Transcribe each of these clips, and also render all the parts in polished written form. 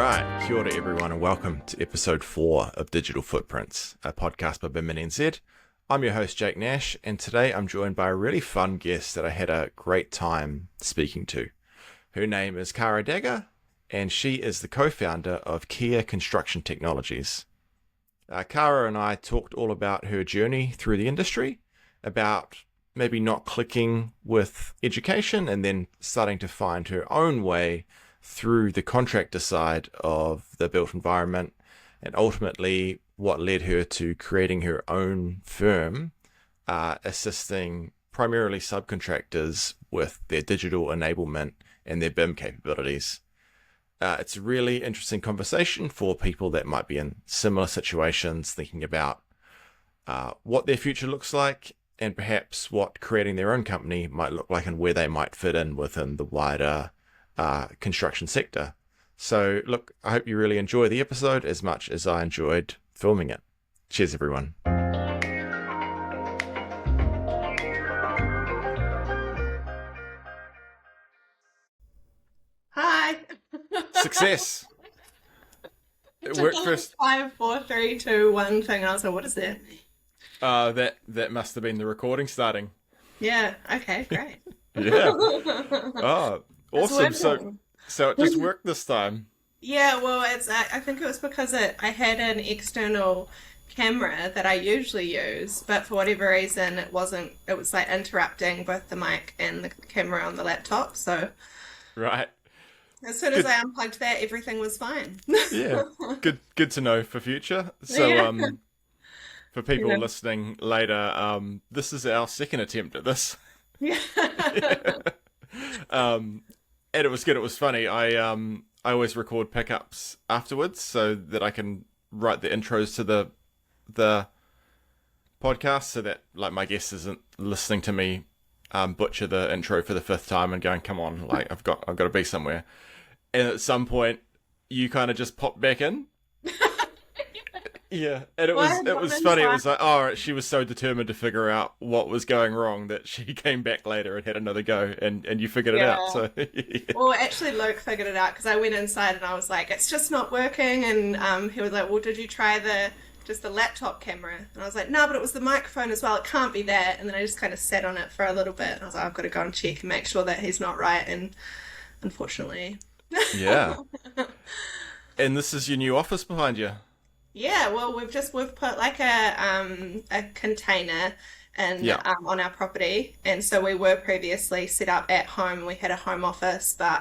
right, kia ora everyone and welcome to episode 4 of Digital Footprints, a podcast by BIM and NZ. I'm your host Jake Nash, and today I'm joined by a really fun guest that I had a great time speaking to. Her name is Cara Daggar, and she is the co-founder of Kia Construction Technologies. Cara and I talked all about her journey through the industry, about maybe not clicking with education and then starting to find her own way through the contractor side of the built environment, and ultimately what led her to creating her own firm, assisting primarily subcontractors with their digital enablement and their BIM capabilities. It's a really interesting conversation for people that might be in similar situations, thinking about what their future looks like and perhaps what creating their own company might look like and where they might fit in within the wider construction sector. So look, I hope you really enjoy the episode as much as I enjoyed filming it. Cheers, everyone. Hi. Success. It worked first. 5, 4, 3, 2, 1 thing. I was like, what is that? That must have been the recording starting. Yeah. Okay. Great. Yeah. Oh, awesome. So it just worked this time. Yeah. Well, I think it was because I had an external camera that I usually use, but for whatever reason, it wasn't. It was like interrupting both the mic and the camera on the laptop. So Right. as soon as I unplugged that, everything was fine. Yeah. Good to know for future. So Yeah. for people Yeah. listening later, this is our second attempt at this. Yeah. And it was good. It was funny. I always record pickups afterwards so that I can write the intros to the podcast, so that like my guest isn't listening to me butcher the intro for the 5th time and going, "Come on, like I've got to be somewhere." And at some point, you kind of just popped back in. Yeah, and it was funny. It was like, oh, she was so determined to figure out what was going wrong that she came back later and had another go, and you figured it out. So yeah. Well, actually, Luke figured it out because I went inside and I was like, "It's just not working." And he was like, "Well, did you try the laptop camera?" And I was like, "No, but it was the microphone as well. It can't be that." And then I just kind of sat on it for a little bit. And I was like, "I've got to go and check and make sure that he's not right." And unfortunately, Yeah. And this is your new office behind you. yeah. Well, we've put like a container and Yeah. on our property, and so we were previously set up at home. We had a home office, but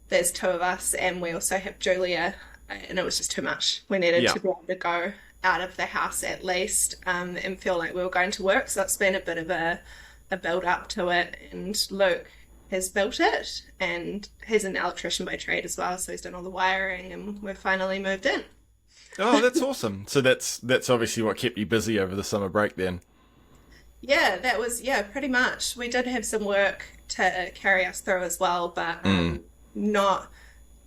there's 2 of us, and we also have Julia, and it was just too much. We needed Yeah. to be able to go out of the house at least, and feel like we were going to work. So it's been a bit of a build up to it, and Luke has built it, and he's an electrician by trade as well, so he's done all the wiring, and we've finally moved in. Oh, that's awesome. So that's obviously what kept you busy over the summer break then. Yeah, that was, pretty much. We did have some work to carry us through as well, but not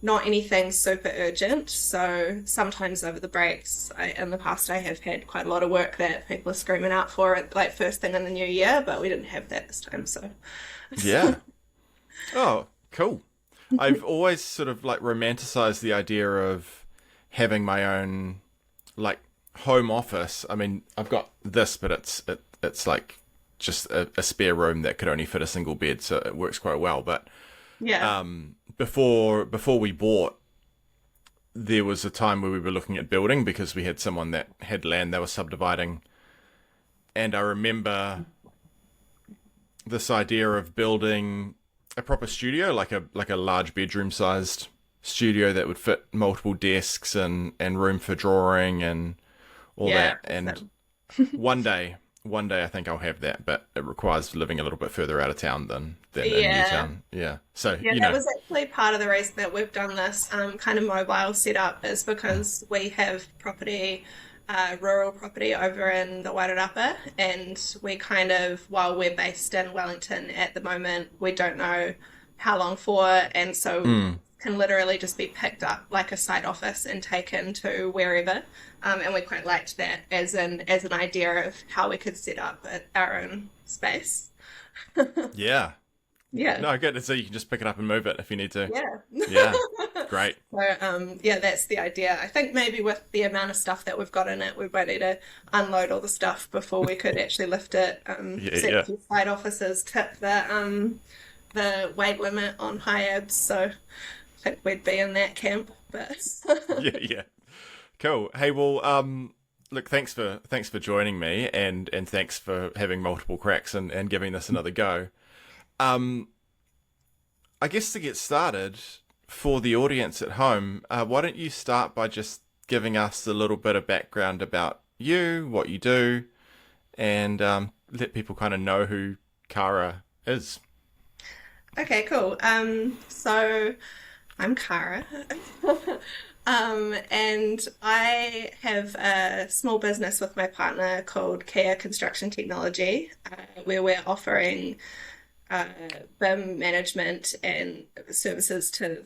anything super urgent. So sometimes over the breaks, in the past, I have had quite a lot of work that people are screaming out for it, like first thing in the new year, but we didn't have that this time, so. Yeah. Oh, cool. I've always sort of like romanticized the idea of having my own like home office. I mean, I've got this, but it's like just a spare room that could only fit a single bed, so it works quite well. But Yeah. before we bought, there was a time where we were looking at building because we had someone that had land they were subdividing, and I remember this idea of building a proper studio, like a large bedroom sized studio that would fit multiple desks and room for drawing and all Yeah, that. And one day I think I'll have that, but it requires living a little bit further out of town than in Yeah. Newtown. Yeah. So Yeah, you that know. was actually part of the reason that we've done this kind of mobile setup, is because we have property, rural property over in the Wairarapa, and we kind of, while we're based in Wellington at the moment, we don't know how long for, and so can literally just be picked up like a site office and taken to wherever. And we quite liked that as an idea of how we could set up our own space. Yeah. Yeah. No, good. So you can just pick it up and move it if you need to. Yeah. Yeah, great. So, yeah, that's the idea. I think maybe with the amount of stuff that we've got in it, we might need to unload all the stuff before we could actually lift it. Yeah, Seen a yeah, few site officers tip the weight limit on high abs, so I think we'd be in that camp. But yeah, yeah. Cool. Hey, well, look, thanks for joining me, and thanks for having multiple cracks and giving this another go. Um, I guess to get started for the audience at home, why don't you start by just giving us a little bit of background about you, what you do, and let people kind of know who Cara is. okay, cool. So I'm Cara. And I have a small business with my partner called Cara Construction Technology, where we're offering uh, BIM management and services to the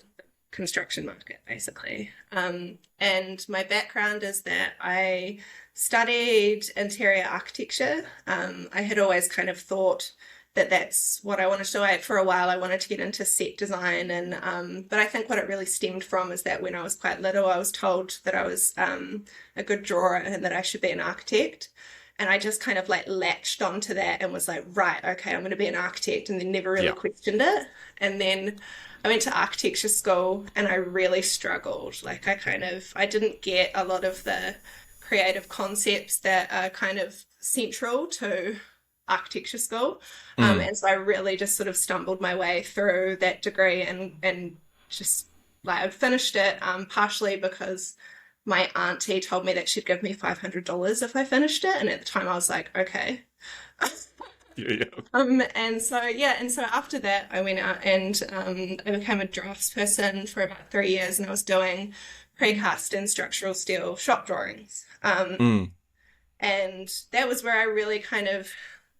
construction market, basically. And my background is that I studied interior architecture. I had always kind of thought that that's what I wanted to do. For a while, I wanted to get into set design, and but I think what it really stemmed from is that when I was quite little, I was told that I was a good drawer and that I should be an architect. And I just kind of like latched onto that and was like, right, okay, I'm going to be an architect, and then never really Yeah. questioned it. And then I went to architecture school and I really struggled. Like I didn't get a lot of the creative concepts that are kind of central to architecture school. Mm. And so I really just sort of stumbled my way through that degree and just like I finished it partially because my auntie told me that she'd give me $500 if I finished it. And at the time I was like, okay. Yeah, yeah. And so, yeah, and so after that, I went out and I became a draftsperson for about 3 years, and I was doing precast and structural steel shop drawings. Mm. And that was where I really kind of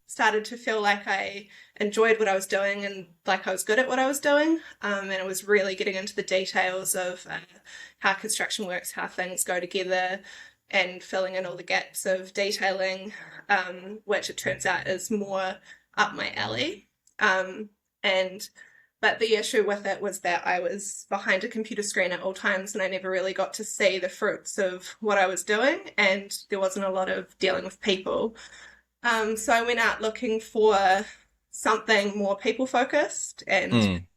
started to feel like I enjoyed what I was doing and like I was good at what I was doing. And it was really getting into the details of how construction works, how things go together, and filling in all the gaps of detailing, which it turns out is more up my alley. And but the issue with it was that I was behind a computer screen at all times, and I never really got to see the fruits of what I was doing, and there wasn't a lot of dealing with people. So I went out looking for something more people focused, and Mm.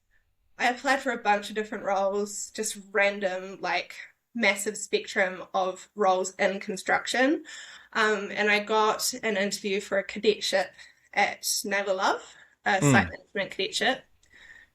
I applied for a bunch of different roles, just random, like massive spectrum of roles in construction. And I got an interview for a cadetship at Naylor Love, a site Mm. management cadetship.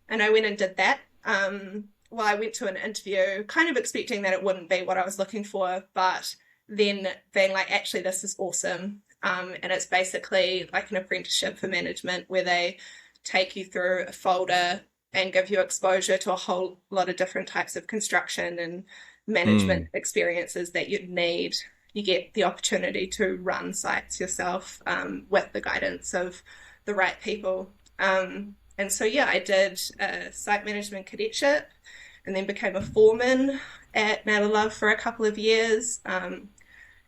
And I went and did that. Well, I went to an interview kind of expecting that it wouldn't be what I was looking for, but then being like, actually, this is awesome. And it's basically like an apprenticeship for management where they take you through a folder and give you exposure to a whole lot of different types of construction and management Mm. experiences that you'd need. You get the opportunity to run sites yourself with the guidance of the right people. And so, yeah, I did a site management cadetship and then became a foreman at Naylor Love for a couple of years.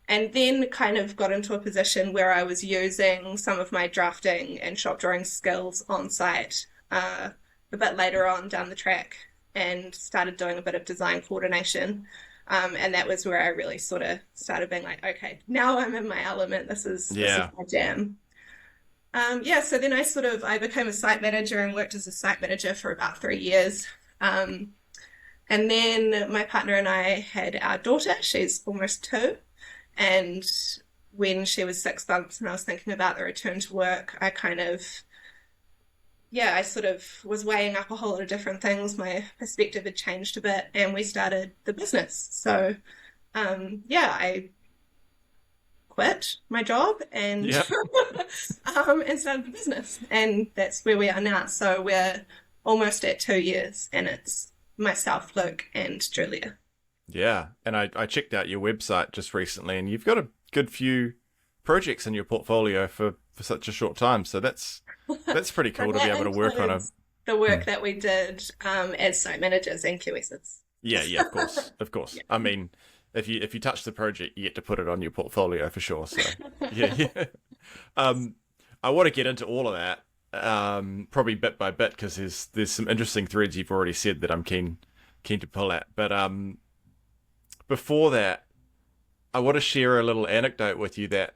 And then kind of got into a position where I was using some of my drafting and shop drawing skills on site a bit later on down the track, and started doing a bit of design coordination. And that was where I really sort of started being like, okay, now I'm in my element. This is Yeah. my jam. Yeah, so then I became a site manager and worked as a site manager for about 3 years. Um, and then my partner and I had our daughter. She's almost 2. And when she was 6 months and I was thinking about the return to work, I sort of was weighing up a whole lot of different things. My perspective had changed a bit, and we started the business. So, yeah, I quit my job and Yeah. and started the business, and that's where we are now. So we're almost at 2 years, and it's myself, Luke, and Julia. Yeah. And I checked out your website just recently, and you've got a good few projects in your portfolio for such a short time. So that's pretty So cool to be that able to work on a. includes the Hmm. work that we did as site managers and QSs. Yeah, yeah, of course, of course. Yeah. I mean, if you touch the project, you get to put it on your portfolio for sure. So yeah, yeah. I want to get into all of that probably bit by bit, because there's some interesting threads you've already said that I'm keen to pull at. But before that, I want to share a little anecdote with you that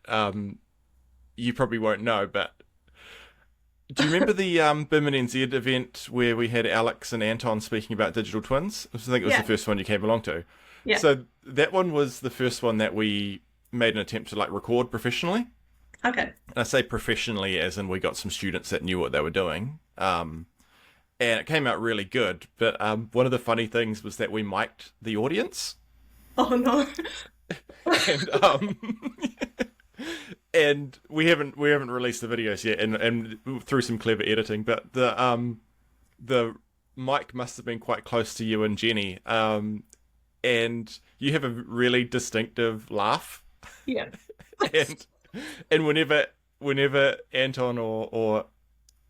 you probably won't know. But do you remember the BIM and NZ event where we had Alex and Anton speaking about digital twins? I think it was the first one you came along to. Yeah. So that one was the first one that we made an attempt to like record professionally. Okay. And I say professionally as in we got some students that knew what they were doing. And it came out really good. But one of the funny things was that we mic'd the audience. Oh no. And and we haven't released the videos yet, and through some clever editing, but the mic must have been quite close to you and Jenny, and you have a really distinctive laugh. Yeah. and whenever Anton or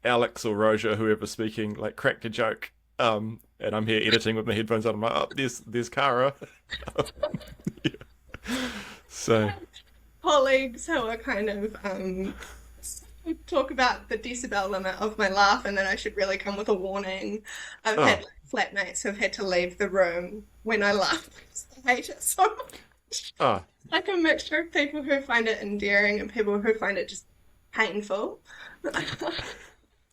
Alex or Roja, whoever's speaking, like cracked a joke, and I'm here editing with my headphones on, I'm like, oh, there's Cara. Yeah. So Colleagues who are kind of talk about the decibel limit of my laugh, and then I should really come with a warning. I've had flatmates who've had to leave the room when I laugh because they hate it so much. Oh. Like a mixture of people who find it endearing and people who find it just painful.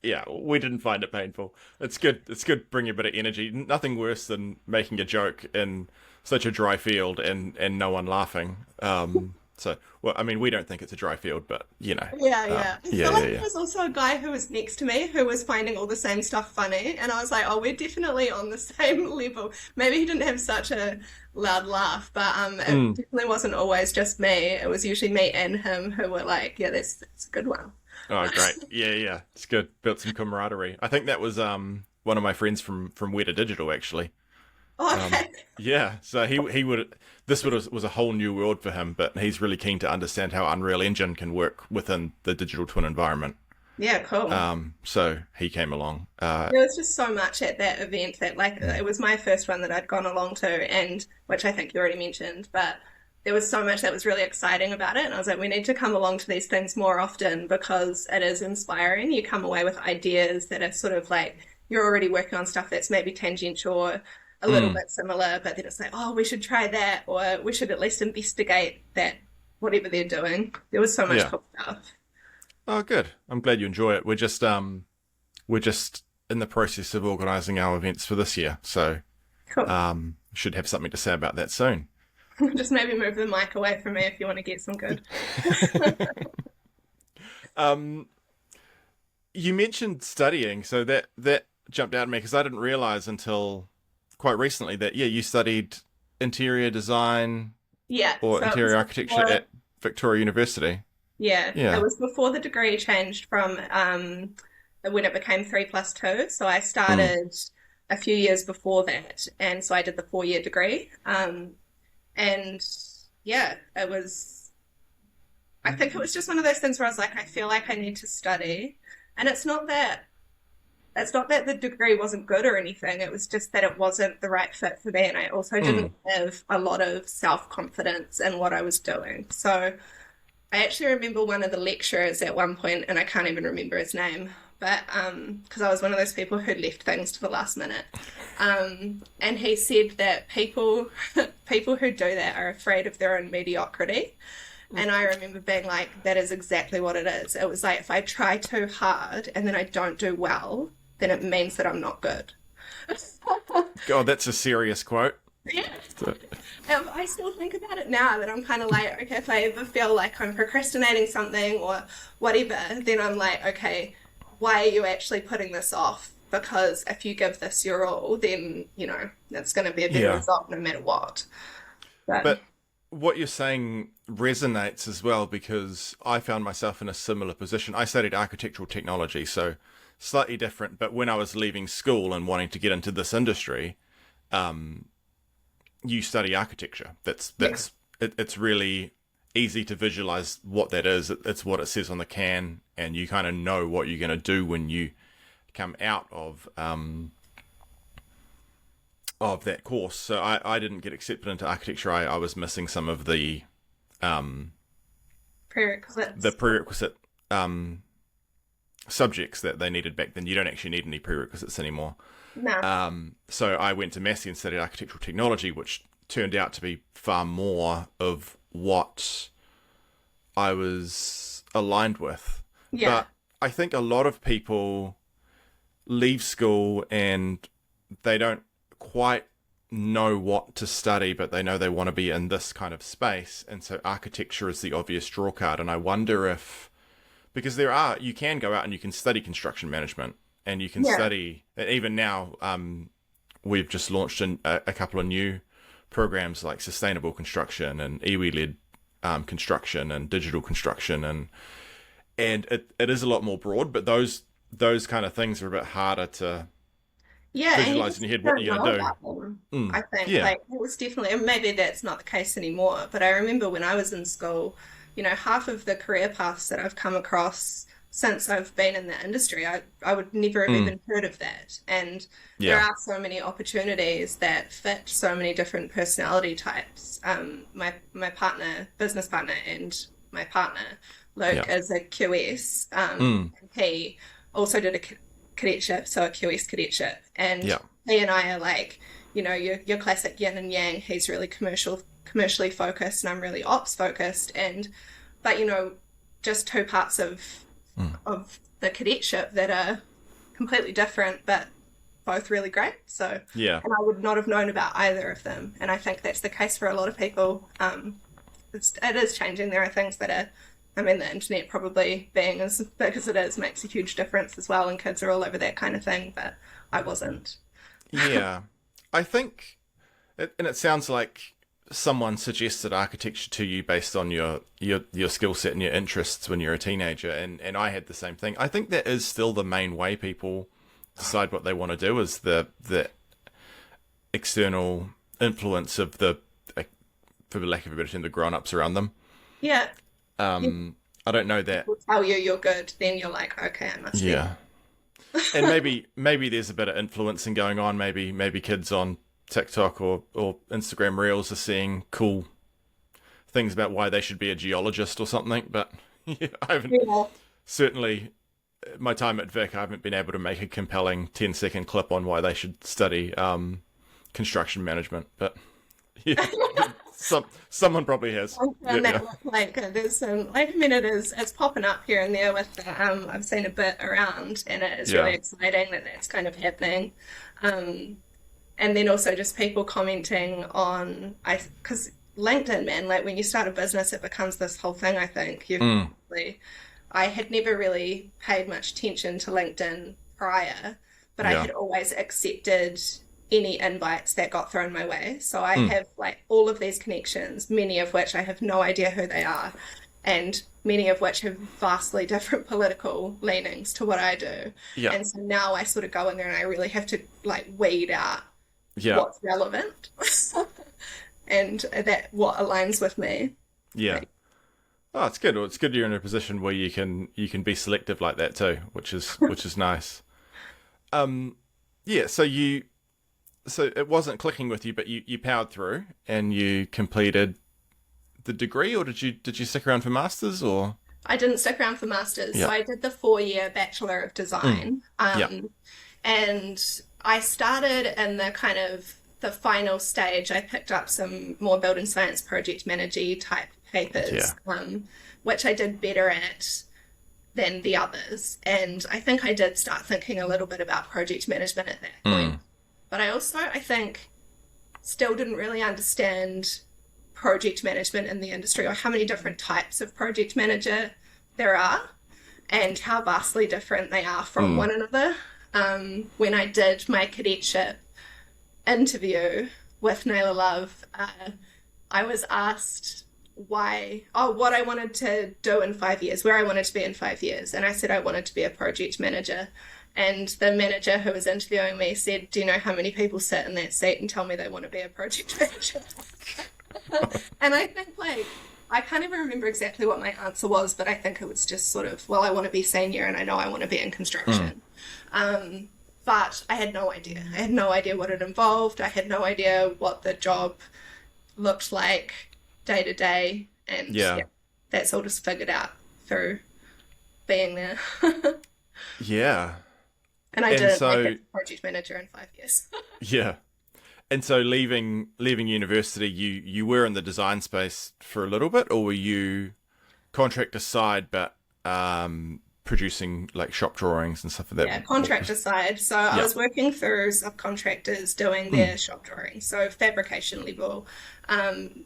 Yeah, we didn't find it painful. It's good. It's good bringing a bit of energy. Nothing worse than making a joke in such a dry field and no one laughing. So, well, I mean, we don't think it's a dry field, but, you know. Yeah. I feel like there was also a guy who was next to me who was finding all the same stuff funny, and I was like, oh, we're definitely on the same level. Maybe he didn't have such a loud laugh, but it definitely wasn't always just me. It was usually me and him who were like, yeah, that's a good one. Oh, great. Yeah. It's good. Built some camaraderie. I think that was one of my friends from Weta Digital, actually. Oh, okay. Yeah, so he would. This was a whole new world for him, but he's really keen to understand how Unreal Engine can work within the digital twin environment. Yeah, cool. So he came along. There was just so much at that event that, like, it was my first one that I'd gone along to, and which I think you already mentioned, but there was so much that was really exciting about it, and I was like, we need to come along to these things more often because it is inspiring. You come away with ideas that are sort of like you're already working on stuff that's maybe tangential or a little bit similar, but then it's like, oh, we should try that, or we should at least investigate that, whatever they're doing. There was so much cool stuff. Oh, good. I'm glad you enjoy it. We're just in the process of organising our events for this year, so cool. Should have something to say about that soon. Just maybe move the mic away from me if you want to get some good. You mentioned studying, so that jumped out at me because I didn't realise until quite recently that you studied interior design or interior architecture at Victoria University. Yeah, it was before the degree changed from when it became 3+2. So I started a few years before that, and so I did the 4-year degree. And yeah, it was, I think it was just one of those things where I was like, I feel like I need to study. And it's not that the degree wasn't good or anything. It was just that it wasn't the right fit for me. And I also didn't have a lot of self-confidence in what I was doing. So I actually remember one of the lecturers at one point, and I can't even remember his name, but because I was one of those people who left things to the last minute. And he said that people who do that are afraid of their own mediocrity. And I remember being like, that is exactly what it is. It was like, if I try too hard and then I don't do well, then it means that I'm not good. God, that's a serious quote. Yeah. I still think about it now that I'm kind of like, okay, if I ever feel like I'm procrastinating something or whatever, then I'm like, okay, why are you actually putting this off? Because if you give this your all, then, you know, it's going to be a better result no matter what. But what you're saying resonates as well, because I found myself in a similar position. I studied architectural technology, so slightly different. But when I was leaving school and wanting to get into this industry, you study architecture. It's really easy to visualize what that is. It's what it says on the can, and you kind of know what you're going to do when you come out of that course. So I didn't get accepted into architecture. I was missing some of the prerequisites. The prerequisite subjects that they needed back then. You don't actually need any prerequisites anymore. No. So I went to Massey and studied architectural technology, which turned out to be far more of what I was aligned with. Yeah. But I think a lot of people leave school and they don't quite know what to study, but they know they want to be in this kind of space. And so architecture is the obvious draw card. And I wonder if, because you can go out and you can study construction management and you can study, even now, we've just launched a couple of new programs like sustainable construction and iwi-led construction and digital construction, and it is a lot more broad, but those kind of things are a bit harder to visualize in your head what you're going to do. I think like it was definitely, and maybe that's not the case anymore, but I remember when I was in school, half of the career paths that I've come across since I've been in the industry, I would never have even heard of that. And there are so many opportunities that fit so many different personality types. My business partner and my partner, Luke, is a QS. And he also did a cadetship, so a QS cadetship. And he and I are like, your classic yin and yang. He's really commercially focused and I'm really ops focused. But just two parts of the cadetship that are completely different, but both really great. So, and I would not have known about either of them. And I think that's the case for a lot of people. It is changing. There are things that are, the internet probably being as big as it is makes a huge difference as well. And kids are all over that kind of thing, but I wasn't. Yeah. I think, and it sounds like someone suggested architecture to you based on your skill set and your interests when you're a teenager, and I had the same thing. I think that is still the main way people decide what they want to do, is the external influence of the, for lack of a better term, the grown-ups around them. Yeah. I don't know that. People tell you're good, then you're like, okay, I must be. And maybe there's a bit of influencing going on. Maybe kids on TikTok or Instagram Reels are seeing cool things about why they should be a geologist or something, but I haven't certainly my time at Vic, I haven't been able to make a compelling 10-second clip on why they should study construction management, but someone probably has. It's popping up here and there with I've seen a bit around, and it is really exciting that that's kind of happening. And then also just people commenting on, because LinkedIn, man, like when you start a business, it becomes this whole thing, I think. I had never really paid much attention to LinkedIn prior, but I had always accepted any invites that got thrown my way. So I have like all of these connections, many of which I have no idea who they are, and many of which have vastly different political leanings to what I do. And so now I sort of go in there and I really have to like weed out what's relevant and that what aligns with me. Oh, it's good. Well, it's good you're in a position where you can be selective like that too, which is nice. So it wasn't clicking with you, but you powered through and you completed the degree, or did you stick around for masters? Or I didn't stick around for masters. So I did the 4-year Bachelor of Design. And I started in the kind of the final stage. I picked up some more building science project manager type papers, which I did better at than the others. And I think I did start thinking a little bit about project management at that point. But I also, I think, still didn't really understand project management in the industry, or how many different types of project manager there are and how vastly different they are from one another. When I did my cadetship interview with Naylor Love, I was asked what I wanted to do in 5 years, where I wanted to be in 5 years. And I said I wanted to be a project manager. And the manager who was interviewing me said, do you know how many people sit in that seat and tell me they want to be a project manager? And I think, like, I can't even remember exactly what my answer was, but I think it was just sort of, well, I want to be senior and I know I want to be in construction. But I had no idea. I had no idea what it involved. I had no idea what the job looked like day to day. And that's all just figured out through being there. Yeah. And I And didn't make so, it to project manager in 5 years. yeah. And so leaving university, you were in the design space for a little bit, or were you contractor side, but producing like shop drawings and stuff like that? Yeah, contractor side. So I Yeah. was working through subcontractors doing their Mm. shop drawings, so fabrication level,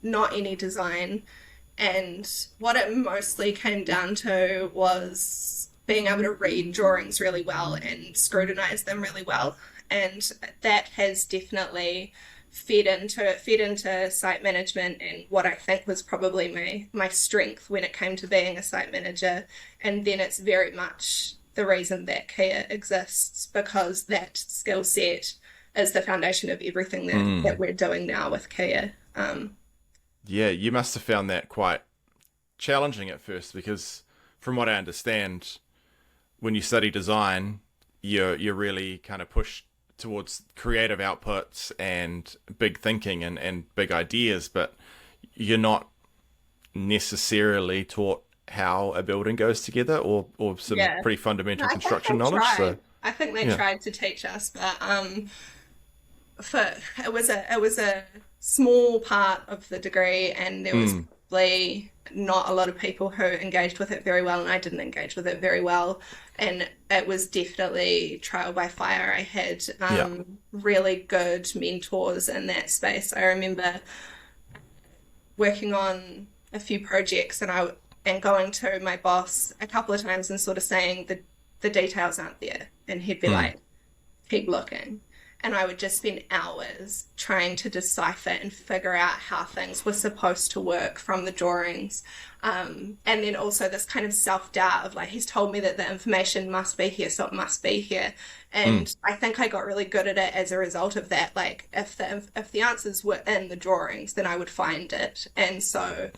not any design. And what it mostly came down to was being able to read drawings really well and scrutinize them really well. And that has definitely fed into site management and what I think was probably my strength when it came to being a site manager. And then it's very much the reason that Kia exists, because that skill set is the foundation of everything that Mm. we're doing now with Kia. Yeah, you must have found that quite challenging at first because, from what I understand, when you study design, you're really kind of pushed towards creative outputs and big thinking and big ideas, but you're not necessarily taught how a building goes together or some Yeah. pretty No, fundamental I think construction they knowledge. So tried. I think they yeah. tried to teach us, but for it was a small part of the degree, and there was Mm. probably not a lot of people who engaged with it very well, and I didn't engage with it very well. And it was definitely trial by fire. I had Yeah. really good mentors in that space. I remember working on a few projects, and going to my boss a couple of times and sort of saying the details aren't there, and he'd be Mm. like, keep looking. And I would just spend hours trying to decipher and figure out how things were supposed to work from the drawings. And then also this kind of self-doubt of like, he's told me that the information must be here, so it must be here. Mm. And I think I got really good at it as a result of that. Like if the answers were in the drawings, then I would find it. And so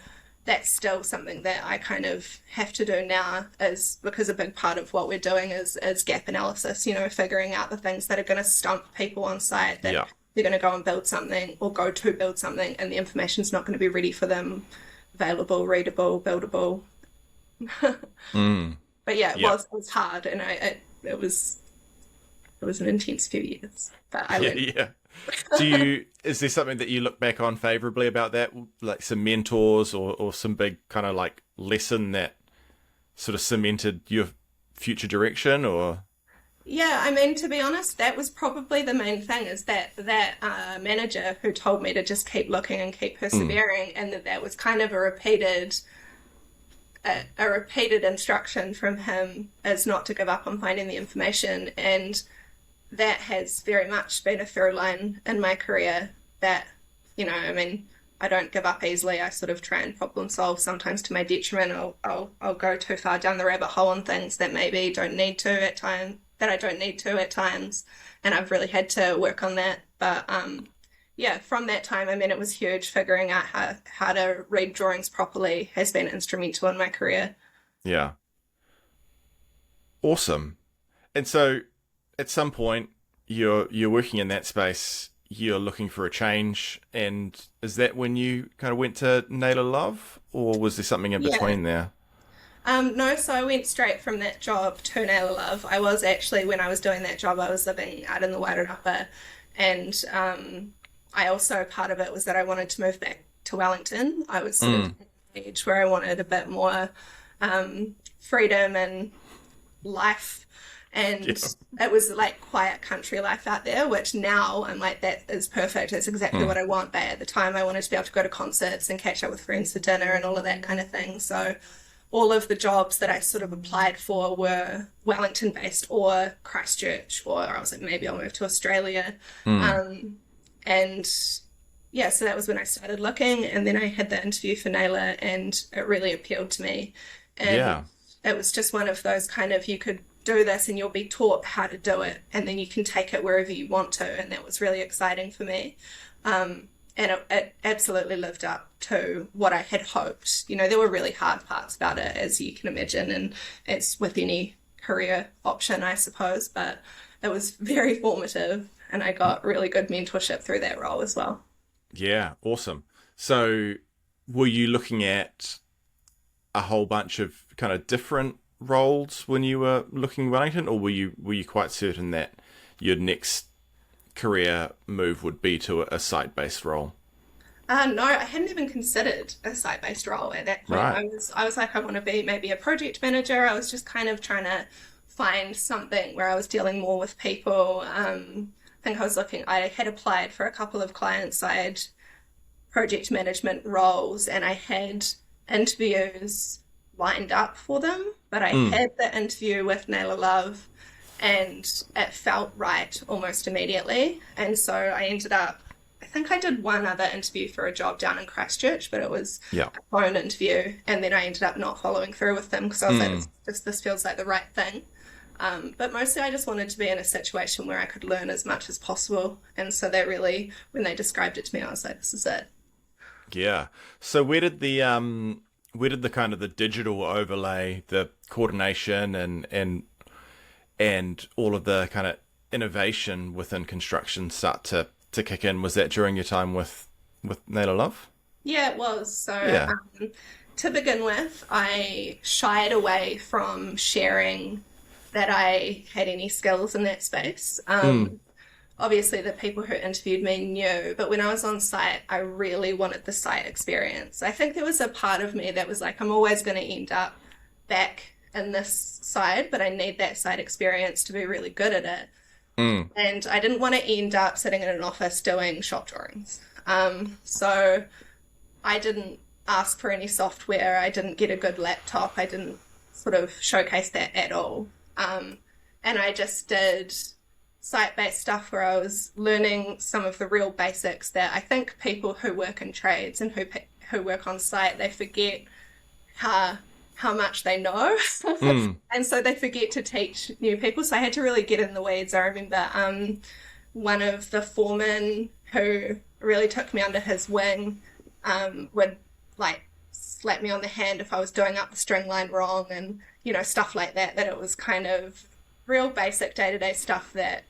that's still something that I kind of have to do now, is because a big part of what we're doing is gap analysis, figuring out the things that are going to stump people on site, that Yeah. they're going to go and build something or go to build something and the information's not going to be ready for them, available, readable, buildable. Mm. But yeah, it Yeah. was hard, and it was an intense few years, but I Yeah. learned. Yeah. Is there something that you look back on favorably about that? Like some mentors or some big kind of like lesson that sort of cemented your future direction or? Yeah, I mean, to be honest, that was probably the main thing, is that manager who told me to just keep looking and keep Mm. persevering, and that was kind of a repeated instruction from him, is not to give up on finding the information. And that has very much been a through line in my career, that, I mean, I don't give up easily. I sort of try and problem solve, sometimes to my detriment. I'll go too far down the rabbit hole on things that maybe don't need to at time that I don't need to at times. And I've really had to work on that. But yeah, from that time, I mean, it was huge. Figuring out how to read drawings properly has been instrumental in my career. Yeah. Awesome. And so at some point you're working in that space, you're looking for a change, and is that when you kind of went to Naylor Love or was there something in Yeah. between there? No, so I went straight from that job to Nail Love. I was actually, when I was doing that job, I was living out in the Wairarapa, and I also, part of it was that I wanted to move back to Wellington. I was sort of Mm. at the age where I wanted a bit more freedom and life. Yeah. And it was like quiet country life out there, which now I'm like, that is perfect. It's exactly Mm. what I want. But at the time, I wanted to be able to go to concerts and catch up with friends for dinner and all of that kind of thing. So all of the jobs that I sort of applied for were Wellington based or Christchurch, or I was like, maybe I'll move to Australia. Mm. And yeah, so that was when I started looking. And then I had the interview for Naylor, and it really appealed to me. And Yeah. it was just one of those kind of, you could do this and you'll be taught how to do it, and then you can take it wherever you want to. And that was really exciting for me. And it absolutely lived up to what I had hoped. There were really hard parts about it, as you can imagine, and it's with any career option, I suppose, but it was very formative, and I got really good mentorship through that role as well. Yeah, awesome. So were you looking at a whole bunch of kind of different roles when you were looking at Wellington, or were you quite certain that your next career move would be to a site-based role? No, I hadn't even considered a site-based role at that point. Right. I was like, I want to be maybe a project manager. I was just kind of trying to find something where I was dealing more with people. I think I had applied for a couple of client side project management roles, and I had interviews lined up for them, but I had the interview with Naylor Love and it felt right almost immediately. And so I think I did one other interview for a job down in Christchurch, but it was Yeah. a phone interview, and then I ended up not following through with them because I was like, this feels like the right thing. But mostly I just wanted to be in a situation where I could learn as much as possible. And so they really, when they described it to me, I was like, this is it. Yeah. So where did the kind of the digital overlay, the coordination and all of the kind of innovation within construction start to kick in? Was that during your time with Naylor Love? Yeah, it was. So Yeah. to begin with, I shied away from sharing that I had any skills in that space. Obviously, the people who interviewed me knew, but when I was on site, I really wanted the site experience. I think there was a part of me that was like, I'm always going to end up back in this side, but I need that site experience to be really good at it. And I didn't want to end up sitting in an office doing shop drawings. So I didn't ask for any software. I didn't get a good laptop. I didn't sort of showcase that at all. And I just did site-based stuff where I was learning some of the real basics that I think people who work in trades and who work on site, they forget how much they know. And so they forget to teach new people. So I had to really get in the weeds. I remember one of the foremen who really took me under his wing would like slap me on the hand if I was doing up the string line wrong, and stuff like that it was kind of real basic day-to-day stuff that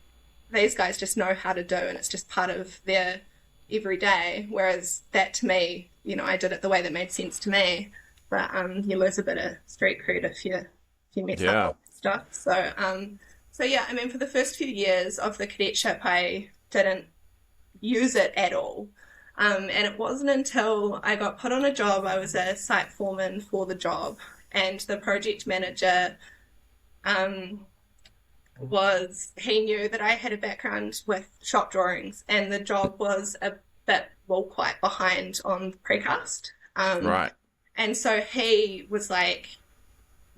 these guys just know how to do, and it's just part of their everyday. Whereas that to me, I did it the way that made sense to me. But you lose a bit of street cred if you mess up with stuff. So yeah, I mean, for the first few years of the cadetship, I didn't use it at all. And it wasn't until I got put on a job, I was a site foreman for the job, and the project manager he knew that I had a background with shop drawings, and the job was a bit, quite behind on precast. Right. And so he was like,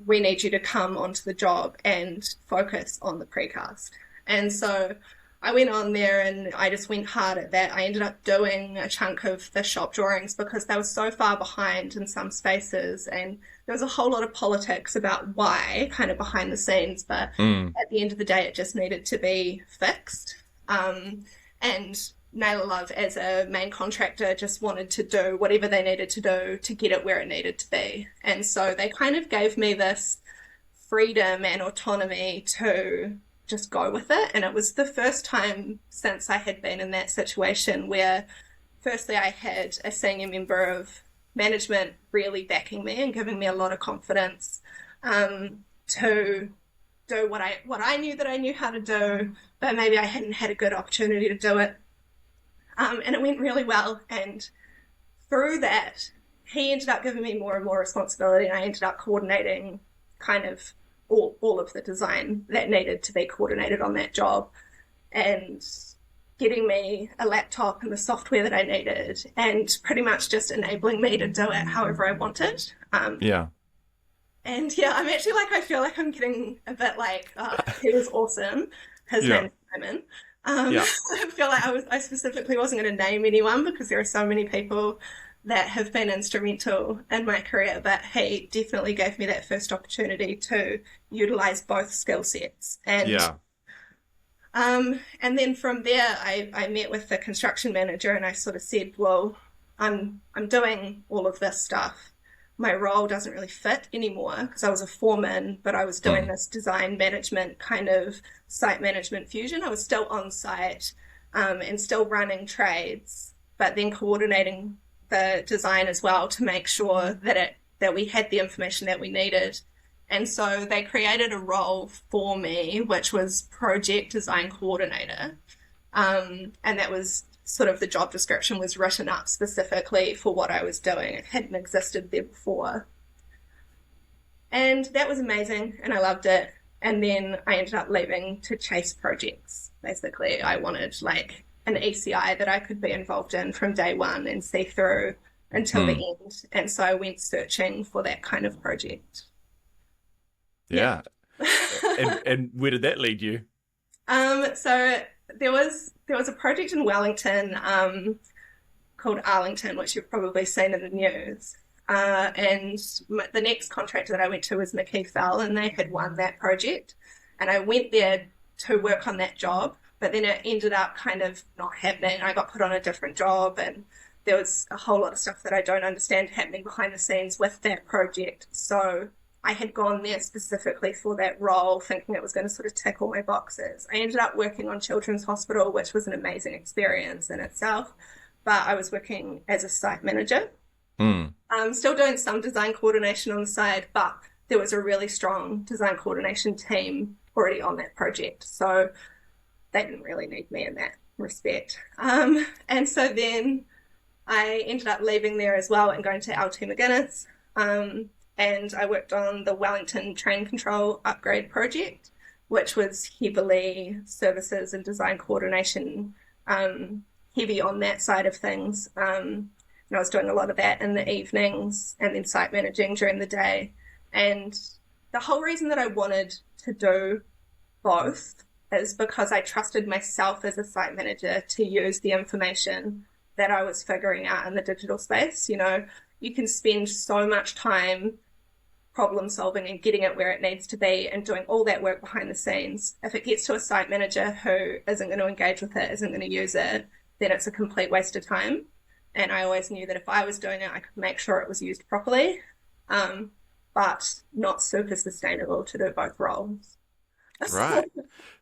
we need you to come onto the job and focus on the precast. And so I went on there and I just went hard at that. I ended up doing a chunk of the shop drawings because they were so far behind in some spaces, and there was a whole lot of politics about why, kind of behind the scenes, but at the end of the day, it just needed to be fixed. And Naylor Love, as a main contractor, just wanted to do whatever they needed to do to get it where it needed to be. And so they kind of gave me this freedom and autonomy to just go with it. And it was the first time since I had been in that situation where, firstly, I had a senior member of management really backing me and giving me a lot of confidence to do what I knew that I knew how to do, but maybe I hadn't had a good opportunity to do it. And it went really well. And through that, he ended up giving me more and more responsibility, and I ended up coordinating kind of all of the design that needed to be coordinated on that job, and getting me a laptop and the software that I needed, and pretty much just enabling me to do it however I wanted. Yeah. And yeah, I'm actually I feel like I'm getting a bit he was awesome. His name's Simon. I feel like I specifically wasn't going to name anyone because there are so many people that have been instrumental in my career, but he definitely gave me that first opportunity to utilize both skill sets. And and then from there, I met with the construction manager, and I sort of said, well, I'm doing all of this stuff. My role doesn't really fit anymore because I was a foreman, but I was doing this design management kind of site management fusion. I was still on site and still running trades, but then coordinating the design as well to make sure that we had the information that we needed And so they created a role for me, which was project design coordinator. And that was sort of the job description was written up specifically for what I was doing. It hadn't existed there before. And that was amazing, and I loved it. And then I ended up leaving to chase projects. Basically, I wanted like an ECI that I could be involved in from day one and see through until the end. And so I went searching for that kind of project. Yeah. And where did that lead you? So there was a project in Wellington called Arlington, which you've probably seen in the news. And the next contractor that I went to was Fell, and they had won that project. And I went there to work on that job, but then it ended up kind of not happening. I got put on a different job, and there was a whole lot of stuff that I don't understand happening behind the scenes with that project. So I had gone there specifically for that role, thinking it was going to sort of tick all my boxes. I ended up working on Children's Hospital, which was an amazing experience in itself, but I was working as a site manager. I'm still doing some design coordination on the side, but there was a really strong design coordination team already on that project. So they didn't really need me in that respect. And so then I ended up leaving there as well and going to LT McGuinness. And I worked on the Wellington train control upgrade project, which was heavily services and design coordination, heavy on that side of things. And I was doing a lot of that in the evenings and then site managing during the day. And the whole reason that I wanted to do both is because I trusted myself as a site manager to use the information that I was figuring out in the digital space. You know, you can spend so much time problem solving and getting it where it needs to be and doing all that work behind the scenes. If it gets to a site manager who isn't going to engage with it, isn't going to use it, then it's a complete waste of time. And I always knew that if I was doing it, I could make sure it was used properly, but not super sustainable to do both roles. Right.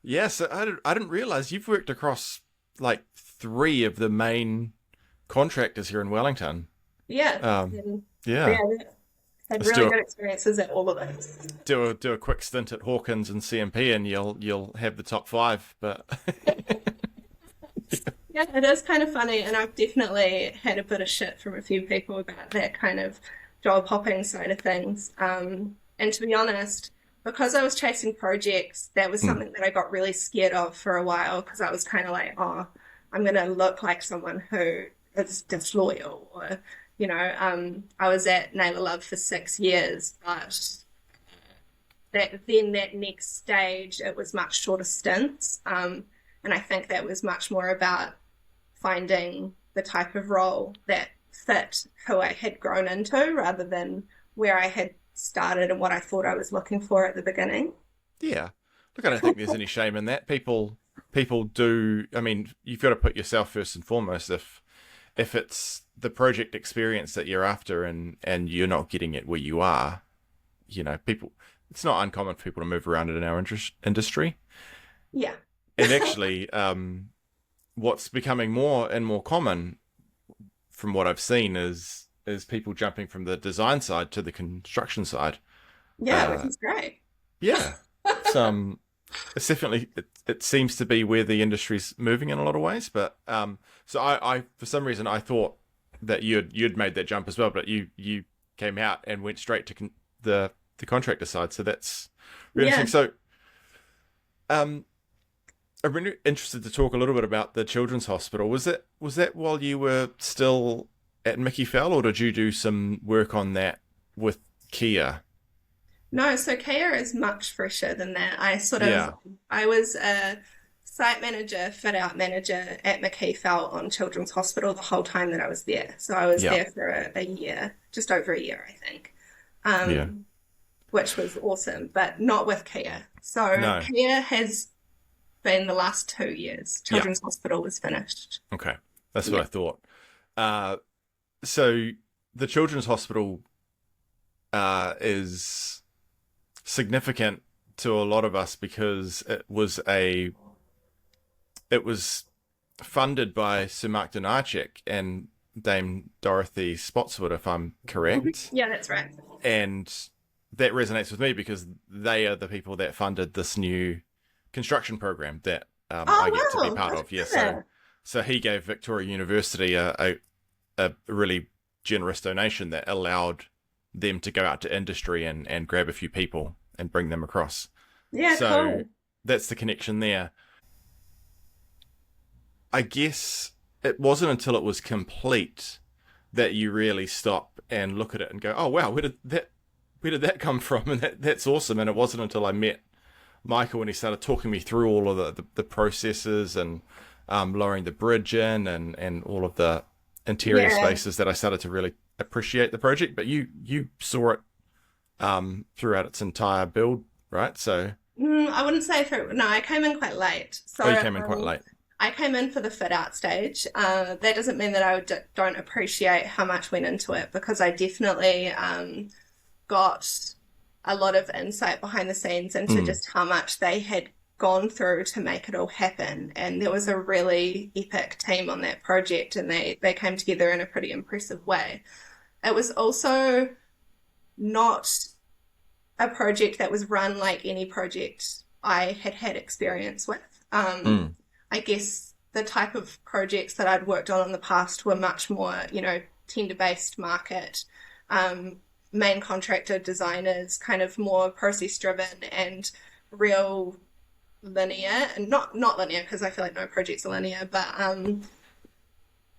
Yeah, so I didn't realize you've worked across like 3 of the main contractors here in Wellington. Yeah. Yeah. Had really good experiences at all of those. Do a quick stint at Hawkins and CMP and you'll have the top 5, but yeah, it is kind of funny, and I've definitely had a bit of shit from a few people about that kind of job hopping side of things. And to be honest, because I was chasing projects, that was something that I got really scared of for a while, because I was kind of like, oh, I'm going to look like someone who is disloyal, or, you know, I was at Naylor Love for 6 years, but that next stage, it was much shorter stints. And I think that was much more about finding the type of role that fit who I had grown into rather than where I had started and what I thought I was looking for at the beginning. Yeah. Look, I don't think there's any shame in that. People do, I mean, you've got to put yourself first and foremost. If it's the project experience that you're after and you're not getting it where you are, you know, it's not uncommon for people to move around in our industry. Yeah. And actually, what's becoming more and more common from what I've seen is people jumping from the design side to the construction side. Yeah, which is great. Yeah. It's definitely, it seems to be where the industry's moving in a lot of ways. But so I for some reason, I thought that you'd made that jump as well, but you came out and went straight to the contractor side. So that's really interesting. So I'm really interested to talk a little bit about the Children's Hospital. Was that while you were still at Mickey Fell, or did you do some work on that with Kia? No, so Cara is much fresher than that. I was a site manager, fit out manager at Mickey Fell on Children's Hospital the whole time that I was there. So I was there for a year, just over a year, I think, which was awesome, but not with Kia. So Kia has been the last 2 years. Children's Hospital was finished. Okay, that's what I thought. So the Children's Hospital is significant to a lot of us because it was funded by Sir Mark Donarchik and Dame Dorothy Spotswood, if I'm correct. Yeah, that's right. And that resonates with me because they are the people that funded this new construction program that I get to be wow, part that's of. Yeah, good. so he gave Victoria University a really generous donation that allowed them to go out to industry and grab a few people and bring them across. Yeah, So cool. that's the connection there. I guess it wasn't until it was complete that you really stop and look at it and go, "Oh wow, where did that come from?" And that's awesome. And it wasn't until I met Michael when he started talking me through all of the processes and lowering the bridge in and all of the interior Yeah. spaces that I started to really appreciate the project. But you saw it throughout its entire build, right? So, I wouldn't say through. No, I came in quite late. oh, you So came in quite late. I came in for the fit out stage. That doesn't mean that don't appreciate how much went into it because I definitely got a lot of insight behind the scenes into Mm, just how much they had gone through to make it all happen. And there was a really epic team on that project, and they came together in a pretty impressive way. It was also not a project that was run like any project I had had experience with. mm, I guess the type of projects that I'd worked on in the past were much more, tender based market, um, main contractor designers, kind of more process driven and real linear, and not linear because I feel like no projects are linear, but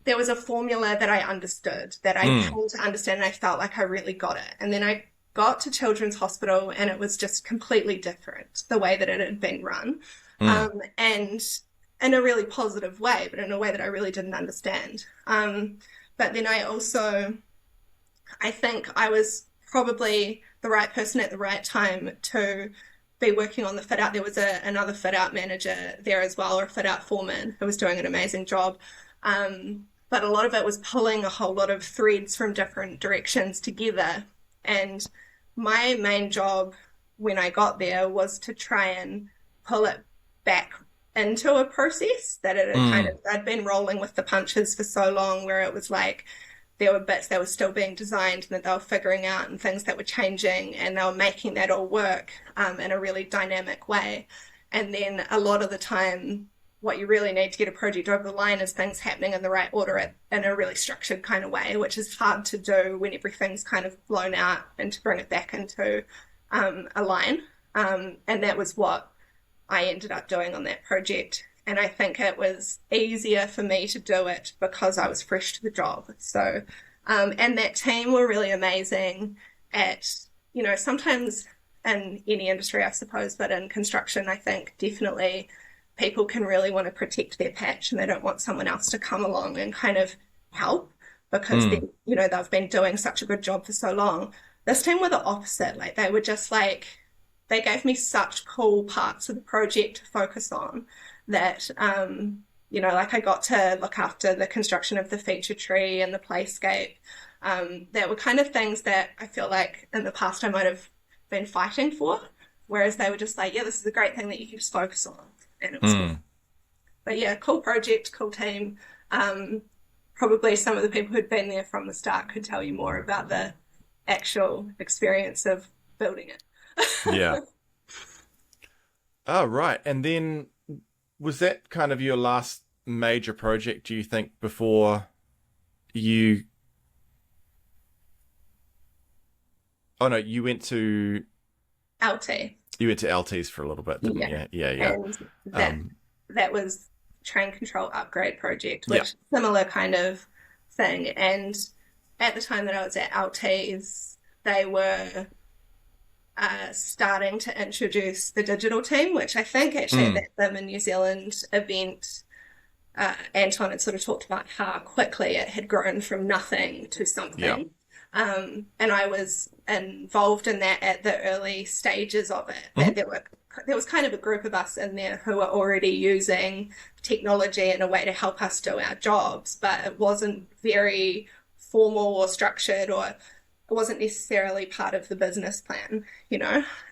there was a formula that I understood, that I mm, came to understand, and I felt like I really got it. And then I got to Children's Hospital, and it was just completely different the way that it had been run, mm, and in a really positive way, but in a way that I really didn't understand. But then I think I was probably the right person at the right time to be working on the fit out. There was another fit out manager there as well, or a fit out foreman who was doing an amazing job. But a lot of it was pulling a whole lot of threads from different directions together. And my main job when I got there was to try and pull it back into a process that it had mm, I'd been rolling with the punches for so long, where it was like there were bits that were still being designed and that they were figuring out, and things that were changing, and they were making that all work in a really dynamic way. And then a lot of the time, what you really need to get a project over the line is things happening in the right order in a really structured kind of way, which is hard to do when everything's kind of blown out, and to bring it back into a line. And that was what I ended up doing on that project. And I think it was easier for me to do it because I was fresh to the job. So, and that team were really amazing at, sometimes in any industry, I suppose, but in construction, I think definitely people can really want to protect their patch, and they don't want someone else to come along and kind of help because mm, then, they've been doing such a good job for so long. This team were the opposite. Like they were just like, they gave me such cool parts of the project to focus on that like I got to look after the construction of the feature tree and the playscape. That were kind of things that I feel like in the past I might have been fighting for, whereas they were just like, yeah, this is a great thing that you can just focus on, and it was good. mm. But yeah, cool project, cool team. Probably some of the people who'd been there from the start could tell you more about the actual experience of building it. Yeah. Oh, right. And then was that kind of your last major project, do you think, before you... Oh, no, LT. you went to LTs for a little bit, didn't Yeah. you? Yeah, yeah. And that Um, that was train control upgrade project, yeah. which similar kind of thing. And at the time that I was at LTs, they were starting to introduce the digital team, which I think actually at Mm, that BIM in New Zealand event, Anton had sort of talked about how quickly it had grown from nothing to yeah. something. And I was involved in that at the early stages of it. That Mhm. there was kind of a group of us in there who were already using technology in a way to help us do our jobs, but it wasn't very formal or structured, or it wasn't necessarily part of the business plan.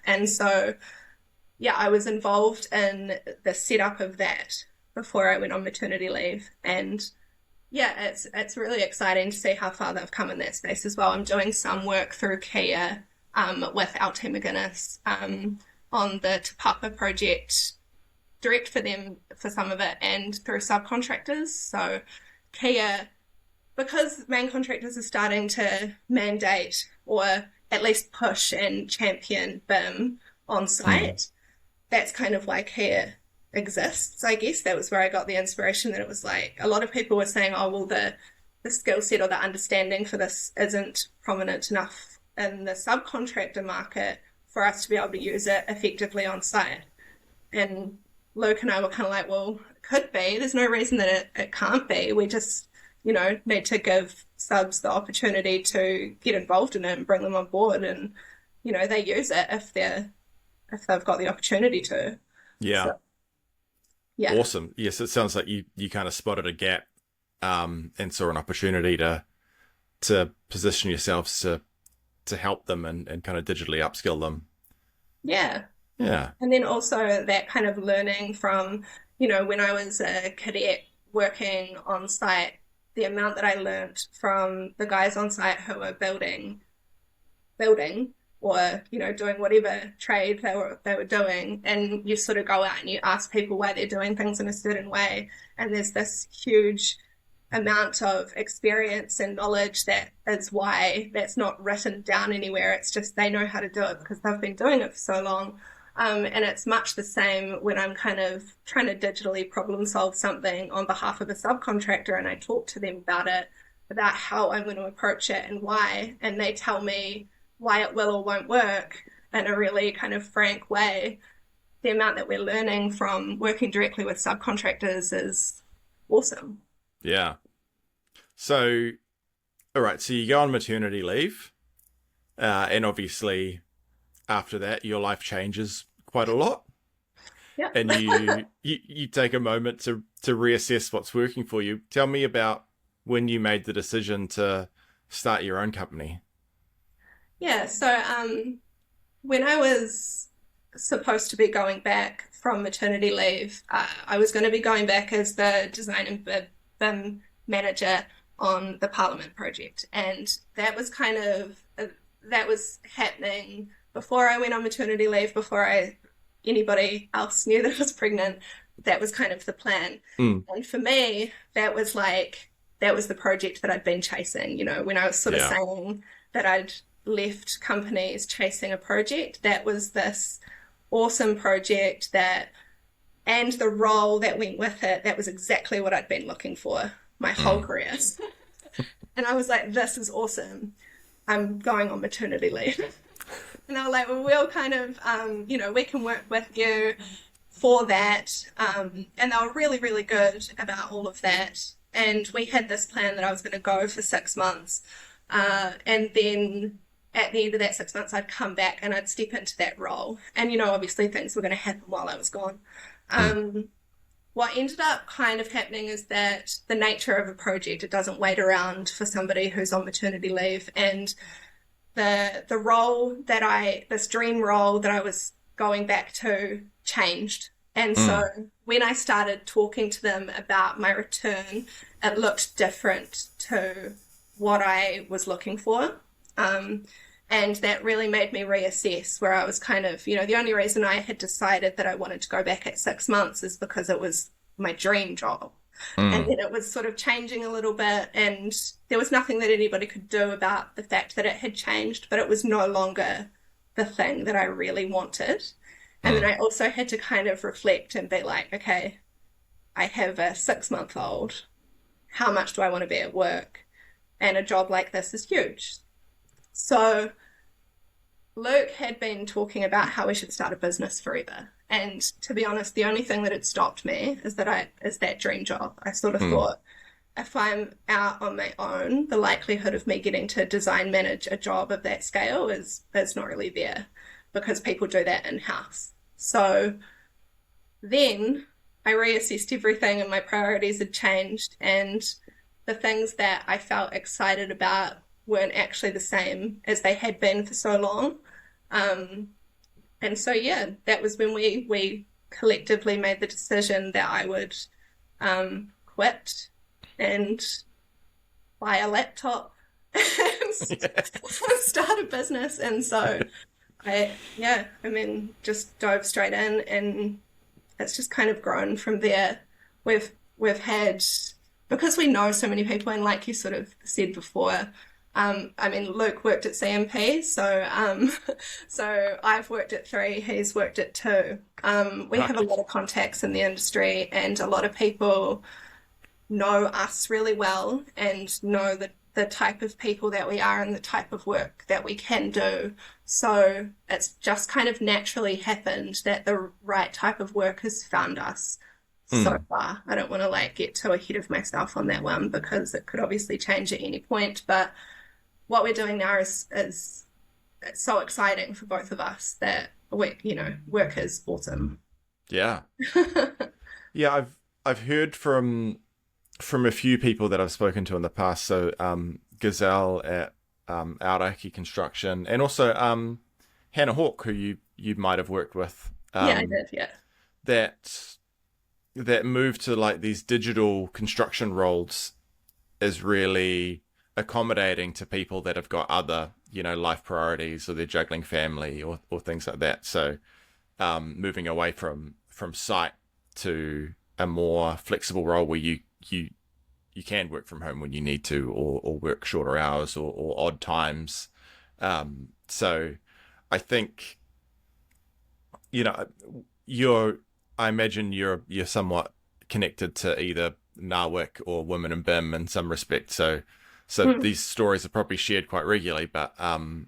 And so, yeah, I was involved in the setup of that before I went on maternity leave. And yeah, it's really exciting to see how far they've come in that space as well. I'm doing some work through Kia with LT McGuinness on the Te Papa project, direct for them for some of it and through subcontractors. So Kia, because main contractors are starting to mandate or at least push and champion BIM on site, that's kind of why Kia exists. I guess that was where I got the inspiration, that it was like a lot of people were saying, oh, well, the skill set or the understanding for this isn't prominent enough in the subcontractor market for us to be able to use it effectively on site. And Luke and I were kind of like, well, it could be. There's no reason that it can't be. We just, need to give subs the opportunity to get involved in it and bring them on board. And, they use it if they've got the opportunity to. Yeah. So, yeah. Awesome. Yes, it sounds like you kind of spotted a gap and saw an opportunity to position yourselves to help them and kind of digitally upskill them. Yeah. Yeah. And then also that kind of learning from, when I was a cadet working on site, the amount that I learned from the guys on site who were building or, doing whatever trade they were doing. And you sort of go out and you ask people why they're doing things in a certain way. And there's this huge amount of experience and knowledge that is why that's not written down anywhere. It's just they know how to do it because they've been doing it for so long. And it's much the same when I'm kind of trying to digitally problem solve something on behalf of a subcontractor, and I talk to them about how I'm going to approach it and why, and they tell me why it will or won't work in a really kind of frank way. The amount that we're learning from working directly with subcontractors is awesome. Yeah. So, all right, so you go on maternity leave, and obviously after that, your life changes quite a lot. Yeah. And you take a moment to reassess what's working for you. Tell me about when you made the decision to start your own company. Yeah, so when I was supposed to be going back from maternity leave, I was going to be going back as the design and BIM manager on the Parliament project. And that was that was happening before I went on maternity leave, before anybody else knew that I was pregnant. That was kind of the plan. And for me, that was the project that I'd been chasing. When I was sort of saying that I'd left companies chasing a project, that was this awesome project and the role that went with it, that was exactly what I'd been looking for my whole career. And I was like, this is awesome. I'm going on maternity leave. And they were like, well, we'll kind of, we can work with you for that. And they were really, really good about all of that. And we had this plan that I was going to go for 6 months. And then at the end of that 6 months, I'd come back and I'd step into that role. And, obviously things were going to happen while I was gone. What ended up kind of happening is that the nature of a project, it doesn't wait around for somebody who's on maternity leave. And the role this dream role that I was going back to changed. And so when I started talking to them about my return, it looked different to what I was looking for. And that really made me reassess, where I was kind of, the only reason I had decided that I wanted to go back at 6 months is because it was my dream job. And then it was sort of changing a little bit, and there was nothing that anybody could do about the fact that it had changed, but it was no longer the thing that I really wanted. And then I also had to kind of reflect and be like, okay, I have a 6-month-old. How much do I want to be at work? And a job like this is huge. So Luke had been talking about how we should start a business forever. And to be honest, the only thing that had stopped me is that dream job. I sort of thought, if I'm out on my own, the likelihood of me getting to design manage a job of that scale is not really there, because people do that in-house. So then I reassessed everything and my priorities had changed, and the things that I felt excited about weren't actually the same as they had been for so long. And so, that was when we collectively made the decision that I would quit and buy a laptop and Yeah. start a business. And so just dove straight in, and it's just kind of grown from there. We've had, because we know so many people, and like you sort of said before, Luke worked at CMP, so I've worked at 3, he's worked at 2. We have a lot of contacts in the industry, and a lot of people know us really well and know the type of people that we are and the type of work that we can do. So it's just kind of naturally happened that the right type of work has found us so far. I don't want to get too ahead of myself on that one, because it could obviously change at any point. But what we're doing now is it's so exciting for both of us that work is awesome. Yeah. Yeah, I've heard from a few people that I've spoken to in the past. So Gazelle at Aoraki Construction, and also Hannah Hawke, who you might have worked with. Yeah, I did. Yeah. That move to these digital construction roles is really accommodating to people that have got other life priorities, or they're juggling family or things like that. So moving away from site to a more flexible role where you can work from home when you need to, or work shorter hours or odd times. So I think I imagine you're somewhat connected to either NAWIC or Women in BIM in some respect. So these stories are probably shared quite regularly, but I'm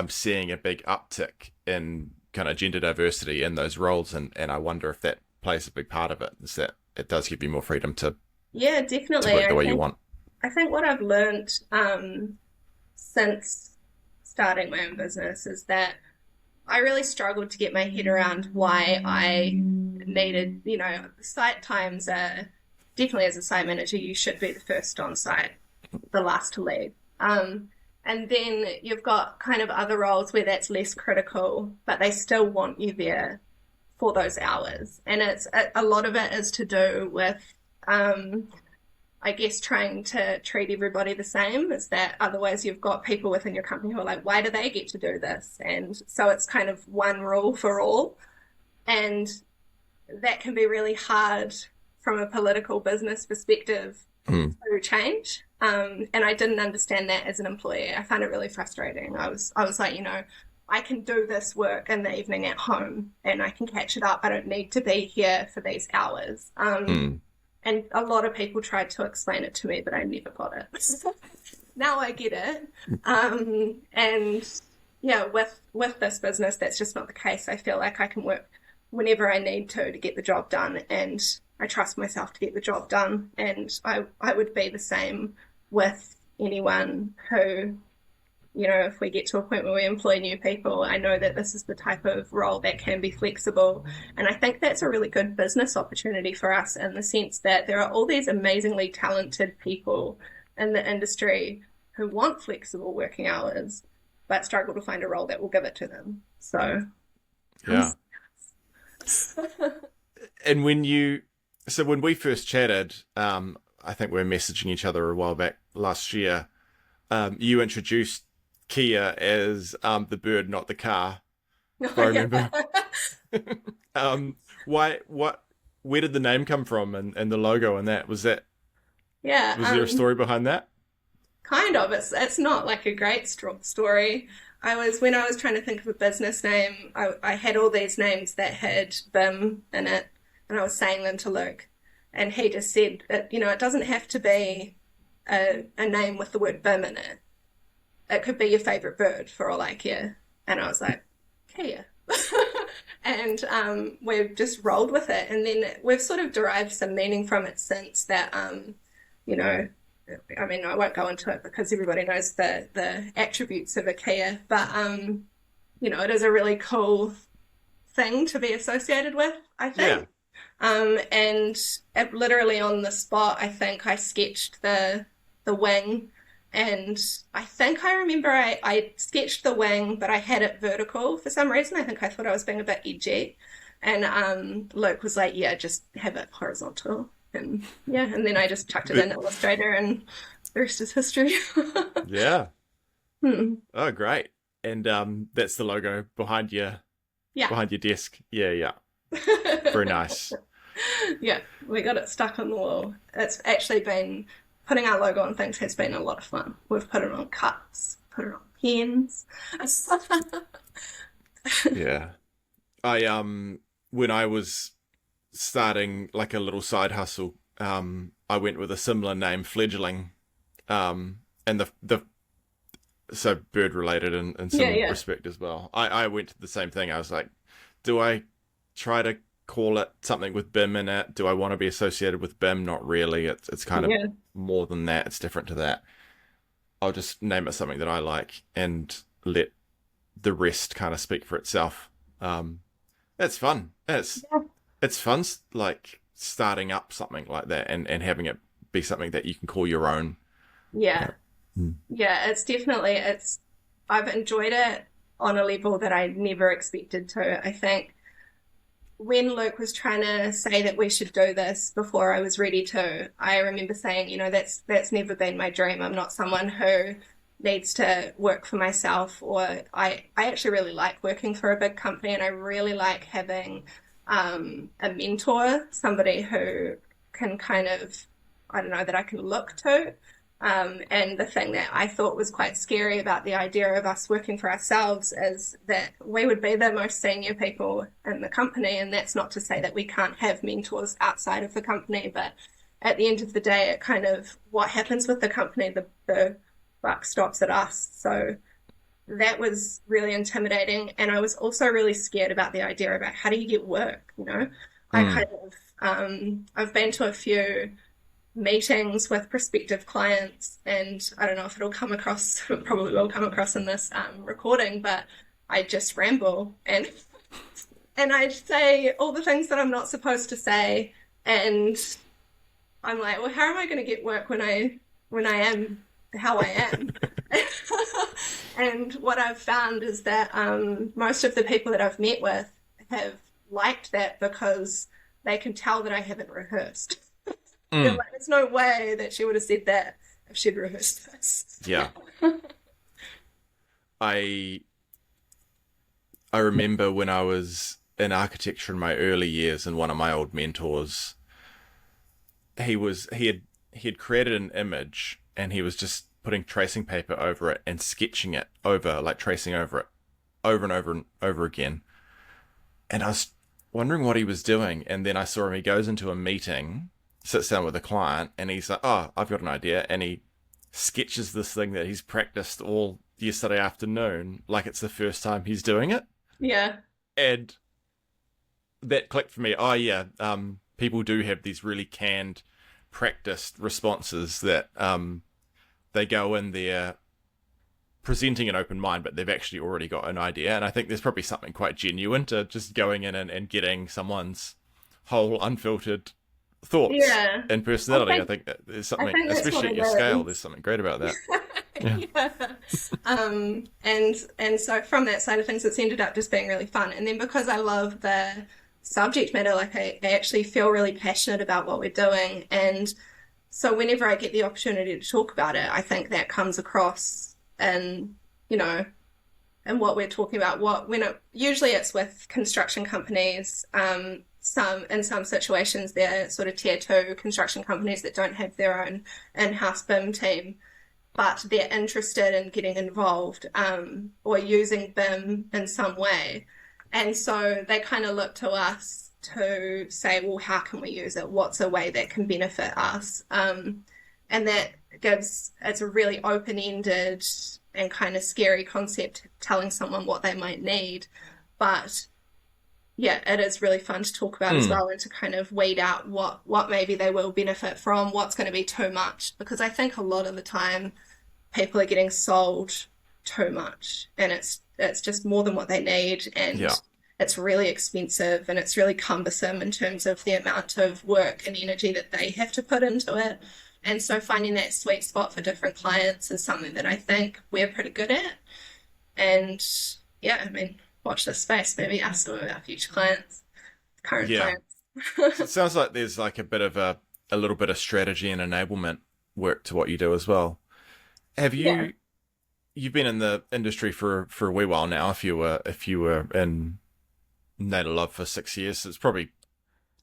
seeing a big uptick in kind of gender diversity in those roles, and I wonder if that plays a big part of it, is that it does give you more freedom to definitely work the way you want. I think what I've learned since starting my own business is that I really struggled to get my head around why I needed, site times are definitely, as a site manager, you should be the first on site, the last to leave. And then you've got kind of other roles where that's less critical, but they still want you there for those hours. And a lot of it is to do with, I guess, trying to treat everybody the same. Is that otherwise you've got people within your company who are like, why do they get to do this? And so it's kind of one rule for all. And that can be really hard from a political business perspective to change. And I didn't understand that as an employee. I found it really frustrating. I was like, I can do this work in the evening at home and I can catch it up. I don't need to be here for these hours. And a lot of people tried to explain it to me, but I never got it. Now I get it. And yeah, with this business, that's just not the case. I feel like I can work whenever I need to get the job done, and I trust myself to get the job done. And I would be the same with anyone who, if we get to a point where we employ new people, I know that this is the type of role that can be flexible. And I think that's a really good business opportunity for us, in the sense that there are all these amazingly talented people in the industry who want flexible working hours, but struggle to find a role that will give it to them. So, yeah. And when we first chatted, I think we were messaging each other a while back last year, you introduced Kia as the bird, not the car. If I remember. Where did the name come from, and the logo and that? Was there a story behind that? Kind of. It's not like a great story. When I was trying to think of a business name, I had all these names that had BIM in it, and I was saying them to Luke, and he just said, it doesn't have to be a name with the word BIM in it. It could be your favorite bird for all I care. And I was like, Kia. And we've just rolled with it. And then we've sort of derived some meaning from it since that, I won't go into it because everybody knows the attributes of a Kia, but, it is a really cool thing to be associated with, I think. Yeah. And literally on the spot, I think I sketched the wing. And I think I remember I sketched the wing, but I had it vertical for some reason. I think I thought I was being a bit edgy. And Luke was like, yeah, just have it horizontal. And yeah, and then I just chucked it in Illustrator and the rest is history. Yeah. Hmm. Oh, great. And that's the logo behind your Yeah. desk. Yeah, yeah. Very nice. Yeah, we got it stuck on the wall. It's actually been putting our logo on things has been a lot of fun. We've put it on cups, put it on pens. Yeah. I when I was starting like a little side hustle, I went with a similar name, Fledgling. And the so bird related in Yeah, some yeah, respect as well. I went to the same thing. I was like, do I try to call it something with BIM in it? Do I want to be associated with BIM? Not really. It's kind of yeah, more than that. It's different to that. I'll just name it something that I like and let the rest kind of speak for itself. It's fun. It's fun, like starting up something like that and having it be something that you can call your own. yeah, Mm. yeah. It's definitely I've enjoyed it on a level that I never expected to. I think when Luke was trying to say that we should do this before I was ready to, I remember saying, that's never been my dream. I'm not someone who needs to work for myself, or I actually really like working for a big company, and I really like having a mentor, somebody who can kind of, I don't know, that I can look to. And the thing that I thought was quite scary about the idea of us working for ourselves is that we would be the most senior people in the company. And that's not to say that we can't have mentors outside of the company, but at the end of the day, it kind of what happens with the company, the buck stops at us. So that was really intimidating. And I was also really scared about the idea about how do you get work, I Mm. kind of, I've been to a few meetings with prospective clients, and I don't know if it'll come across, it probably will come across in this recording, but I just ramble and I say all the things that I'm not supposed to say, and I'm like, well, how am I going to get work when I am how I am? And what I've found is that most of the people that I've met with have liked that because they can tell that I haven't rehearsed. They're Mm. like, there's no way that she would have said that if she'd rehearsed this. Yeah. I I remember when I was in architecture in my early years, and one of my old mentors, he had created an image and he was just putting tracing paper over it and sketching it over, like tracing over it over and over and over again. And I was wondering what he was doing, and then I saw him. He goes into a meeting, sits down with a client, and he's like, "Oh, I've got an idea," and he sketches this thing that he's practiced all yesterday afternoon, like it's the first time he's doing it. Yeah. And that clicked for me. Oh yeah, people do have these really canned, practiced responses that they go in there presenting an open mind, but they've actually already got an idea. And I think there's probably something quite genuine to just going in and getting someone's whole unfiltered thoughts Yeah. and I personality. I think think that there's I something, think that's what especially at it your scale, is. there's something great about that. Yeah. Yeah. And so from that side of things, it's ended up just being really fun. And then because I love the subject matter, like I actually feel really passionate about what we're doing. And so whenever I get the opportunity to talk about it, I think that comes across and, and what we're talking about. Usually it's with construction companies. In some situations, they're sort of tier two construction companies that don't have their own in-house BIM team, but they're interested in getting involved or using BIM in some way. And so they kind of look to us to say, well, how can we use it? What's a way that can benefit us? And that it's a really open-ended and kind of scary concept, telling someone what they might need. But yeah, it is really fun to talk about as Mm. well, and to kind of weed out what maybe they will benefit from, what's going to be too much. Because I think a lot of the time people are getting sold too much, and it's just more than what they need, Yeah. and it's really expensive, and it's really cumbersome in terms of the amount of work and energy that they have to put into it. And so finding that sweet spot for different clients is something that I think we're pretty good at. And yeah, I mean, watch this space, maybe ask some of our future clients, current Yeah. clients. So it sounds like there's like a little bit of strategy and enablement work to what you do as well. Have Yeah. you've been in the industry for a wee while now? If you were in Native Love for 6 years, so it's probably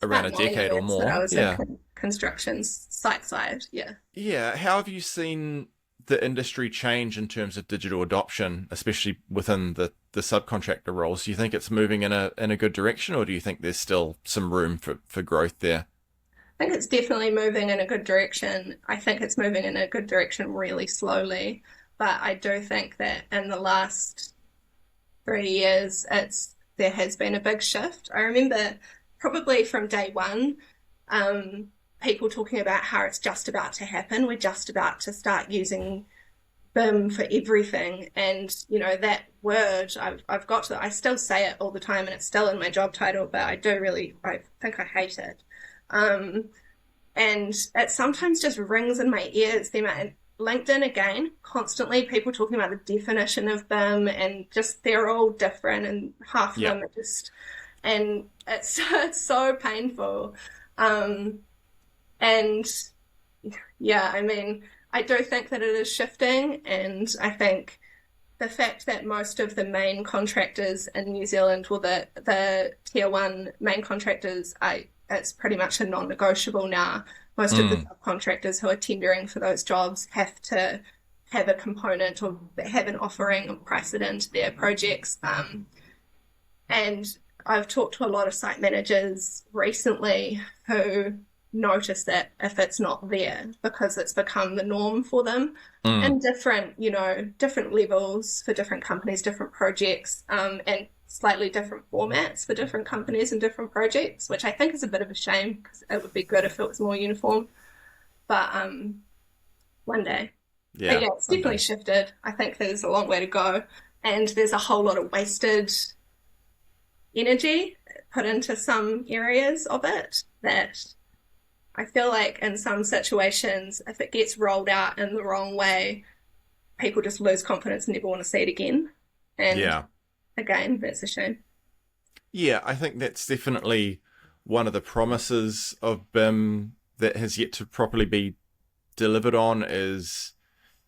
around About a nine decade or years that I more. was in Yeah. construction site side. Yeah. Yeah. How have you seen the industry change in terms of digital adoption, especially within the subcontractor roles? Do you think it's moving in a good direction, or do you think there's still some room for growth there? I think it's definitely moving in a good direction. I think it's moving in a good direction really slowly, but I do think that in the last 3 years, there has been a big shift. I remember probably from day one, people talking about how it's just about to happen. We're just about to start using BIM for everything, and that word I've got to. I still say it all the time, and it's still in my job title, but I think I hate it. Um, and it sometimes just rings in my ears. The amount LinkedIn again, constantly people talking about the definition of BIM, and just they're all different, and half of Yeah. them are just, and it's it's so painful. Um, and yeah, I mean, I do think that it is shifting, and I think the fact that most of the main contractors in New Zealand, well, the tier one main contractors, it's pretty much a non-negotiable now. Most of the Mm. subcontractors who are tendering for those jobs have to have a component or have an offering of price it into their projects. And I've talked to a lot of site managers recently who notice that if it's not there, because it's become the norm for them Mm. in different levels for different companies, different projects, and slightly different formats for different companies and different projects, which I think is a bit of a shame because it would be good if it was more uniform. But one day. But Yeah. yeah, it's One definitely day. shifted. I think there's a long way to go, and there's a whole lot of wasted energy put into some areas of it that I feel like in some situations, if it gets rolled out in the wrong way, people just lose confidence and never want to see it again. And Yeah. again, that's a shame. Yeah. I think that's definitely one of the promises of BIM that has yet to properly be delivered on is,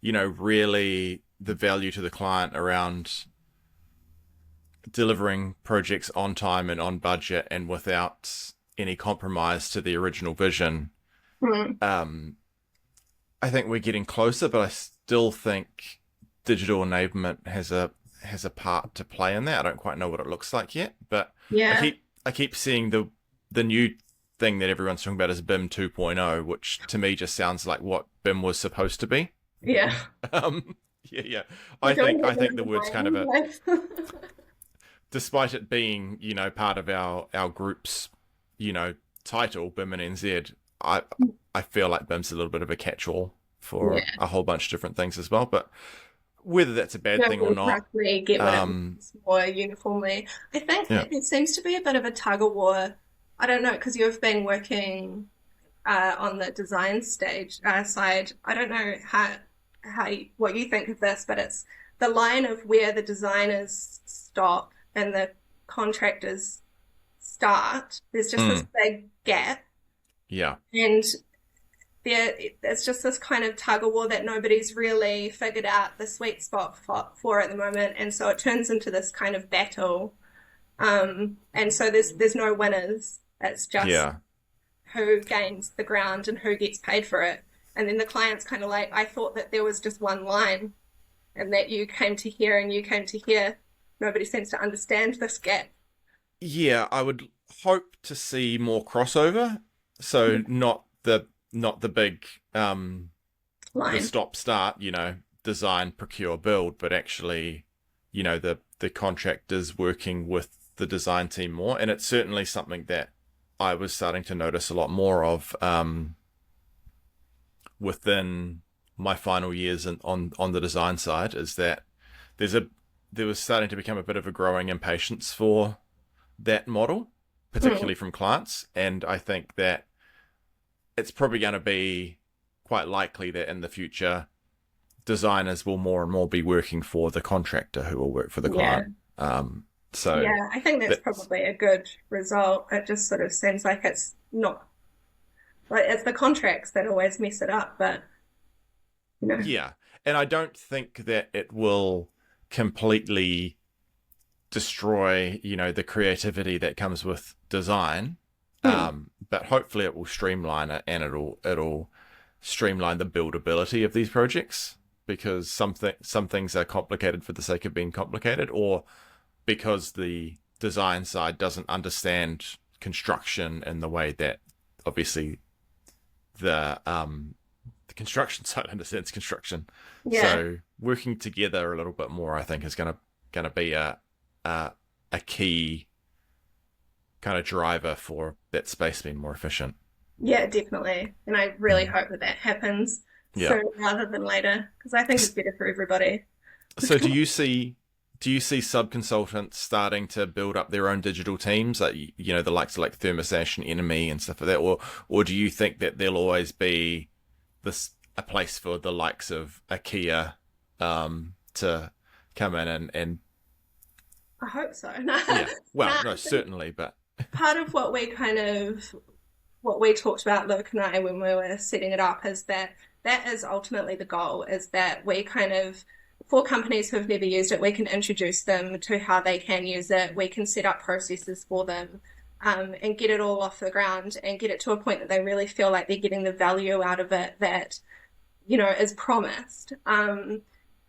really the value to the client around delivering projects on time and on budget and without any compromise to the original vision. Mm, Um, I think we're getting closer, but I still think digital enablement has a part to play in that. I don't quite know what it looks like yet, but I yeah, keep I keep seeing the new thing that everyone's talking about is BIM 2.0, which to me just sounds like what BIM was supposed to be. yeah. Yeah, yeah. I I feel think like I they're think the word's kind of doing a, like despite it being, part of our group's, title, BIM and NZ, I feel like BIM's a little bit of a catch-all for yeah. a whole bunch of different things as well. But whether that's a bad thing or People not, correctly get what it um, means more uniformly. I think yeah, that there seems to be a bit of a tug of war. I don't know, because you've been working on the design stage side. I don't know what you think of this, but it's the line of where the designers stop and the contractors start. There's just this mm, big gap, yeah, and it's just this kind of tug of war that nobody's really figured out the sweet spot for at the moment, and so it turns into this kind of battle. And so there's no winners. It's just yeah. who gains the ground and who gets paid for it. And then the client's kind of like, I thought that there was just one line and that you came to here and you came to here. Nobody seems to understand this gap Yeah, I would hope to see more crossover. So not the big the line. stop start, design, procure, build, but actually, the contractors working with the design team more. And it's certainly something that I was starting to notice a lot more of within my final years on the design side, is that there was starting to become a bit of a growing impatience for that model, Mm, particularly from clients. And I think that it's probably going to be quite likely that in the future, designers will more and more be working for the contractor who will work for the yeah. client. So Yeah, I think that's that's, probably a good result. It just sort of seems like it's not like it's the contracts that always mess it up, but Yeah. And I don't think that it will completely destroy, the creativity that comes with design. But hopefully it will streamline it, and it'll streamline the buildability of these projects, because some things are complicated for the sake of being complicated, or because the design side doesn't understand construction in the way that obviously the construction side understands construction. Yeah. So working together a little bit more, I think, is gonna be a key kind of driver for that space being more efficient. Yeah, definitely. And I really hope that happens sooner rather than later, because I think it's better for everybody. So do you see sub-consultants starting to build up their own digital teams, like, the likes of like Thermosash and Enemy and stuff like that, or do you think that there'll always be a place for the likes of IKEA to come in and I hope so. yeah, well, no, certainly, but part of what we talked about, Luke and I, when we were setting it up, is that is ultimately the goal, is that we kind of, for companies who have never used it, we can introduce them to how they can use it. We can set up processes for them, and get it all off the ground and get it to a point that they really feel like they're getting the value out of it that, is promised.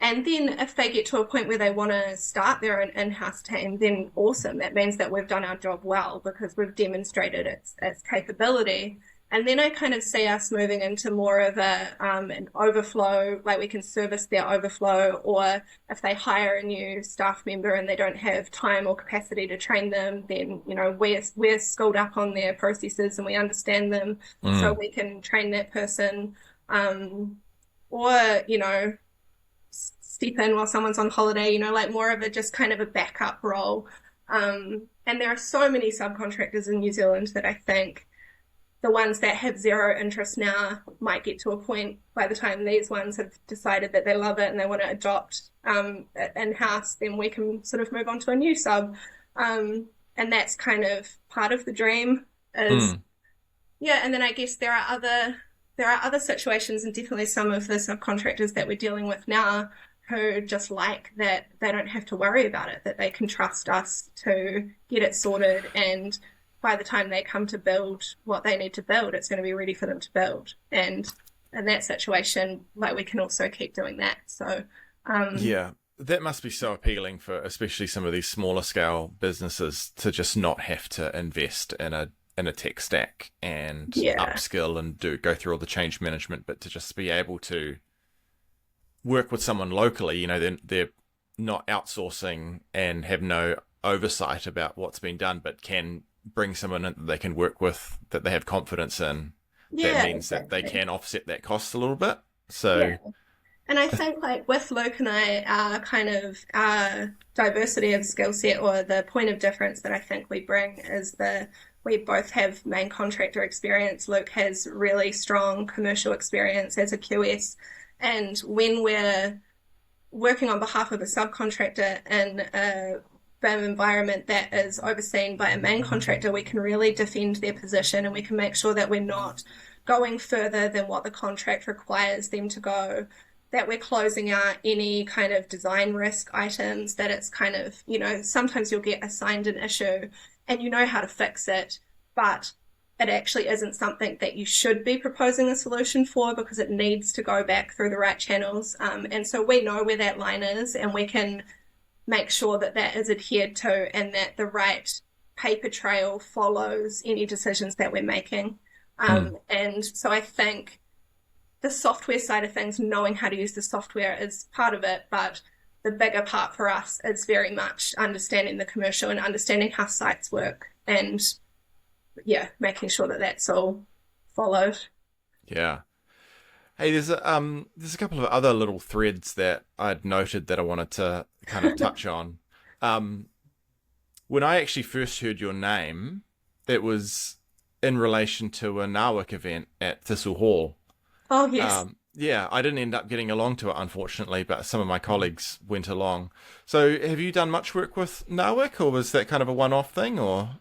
And then if they get to a point where they want to start their own in-house team, then awesome. That means that we've done our job well, because we've demonstrated its capability. And then I kind of see us moving into more of an overflow, like we can service their overflow, or if they hire a new staff member and they don't have time or capacity to train them, then, we're schooled up on their processes and we understand them, so we can train that person. Or, step in while someone's on holiday, like more of a just kind of a backup role. And there are so many subcontractors in New Zealand that I think the ones that have zero interest now might get to a point by the time these ones have decided that they love it and they want to adopt in-house, then we can sort of move on to a new sub. And that's kind of part of the dream is, and then I guess there are other situations, and definitely some of the subcontractors that we're dealing with now who just like that they don't have to worry about it, that they can trust us to get it sorted, and by the time they come to build what they need to build, it's going to be ready for them to build. And in that situation, like, we can also keep doing that. So yeah, that must be so appealing for especially some of these smaller scale businesses, to just not have to invest in a tech stack and upskill and go through all the change management, but to just be able to work with someone locally. They're not outsourcing and have no oversight about what's been done, but can bring someone in that they can work with, that they have confidence in. That means that they can offset that cost a little bit. So and I think, like, with Luke and I, our diversity of skill set, or the point of difference that I think we bring, is we both have main contractor experience. Luke has really strong commercial experience as a QS. And when we're working on behalf of a subcontractor in a BIM environment that is overseen by a main contractor, we can really defend their position, and we can make sure that we're not going further than what the contract requires them to go, that we're closing out any kind of design risk items, that it's kind of, sometimes you'll get assigned an issue and you know how to fix it, but it actually isn't something that you should be proposing a solution for, because it needs to go back through the right channels. And so we know where that line is, and we can make sure that that is adhered to, and that the right paper trail follows any decisions that we're making. And so I think the software side of things, knowing how to use the software, is part of it, but the bigger part for us is very much understanding the commercial and understanding how sites work, and making sure that that's all followed. Yeah. Hey, there's a couple of other little threads that I'd noted that I wanted to kind of touch on. When I actually first heard your name, it was in relation to a NAWIC event at Thistle Hall. Oh, yes. I didn't end up getting along to it, unfortunately, but some of my colleagues went along. So have you done much work with NAWIC, or was that kind of a one-off thing, or?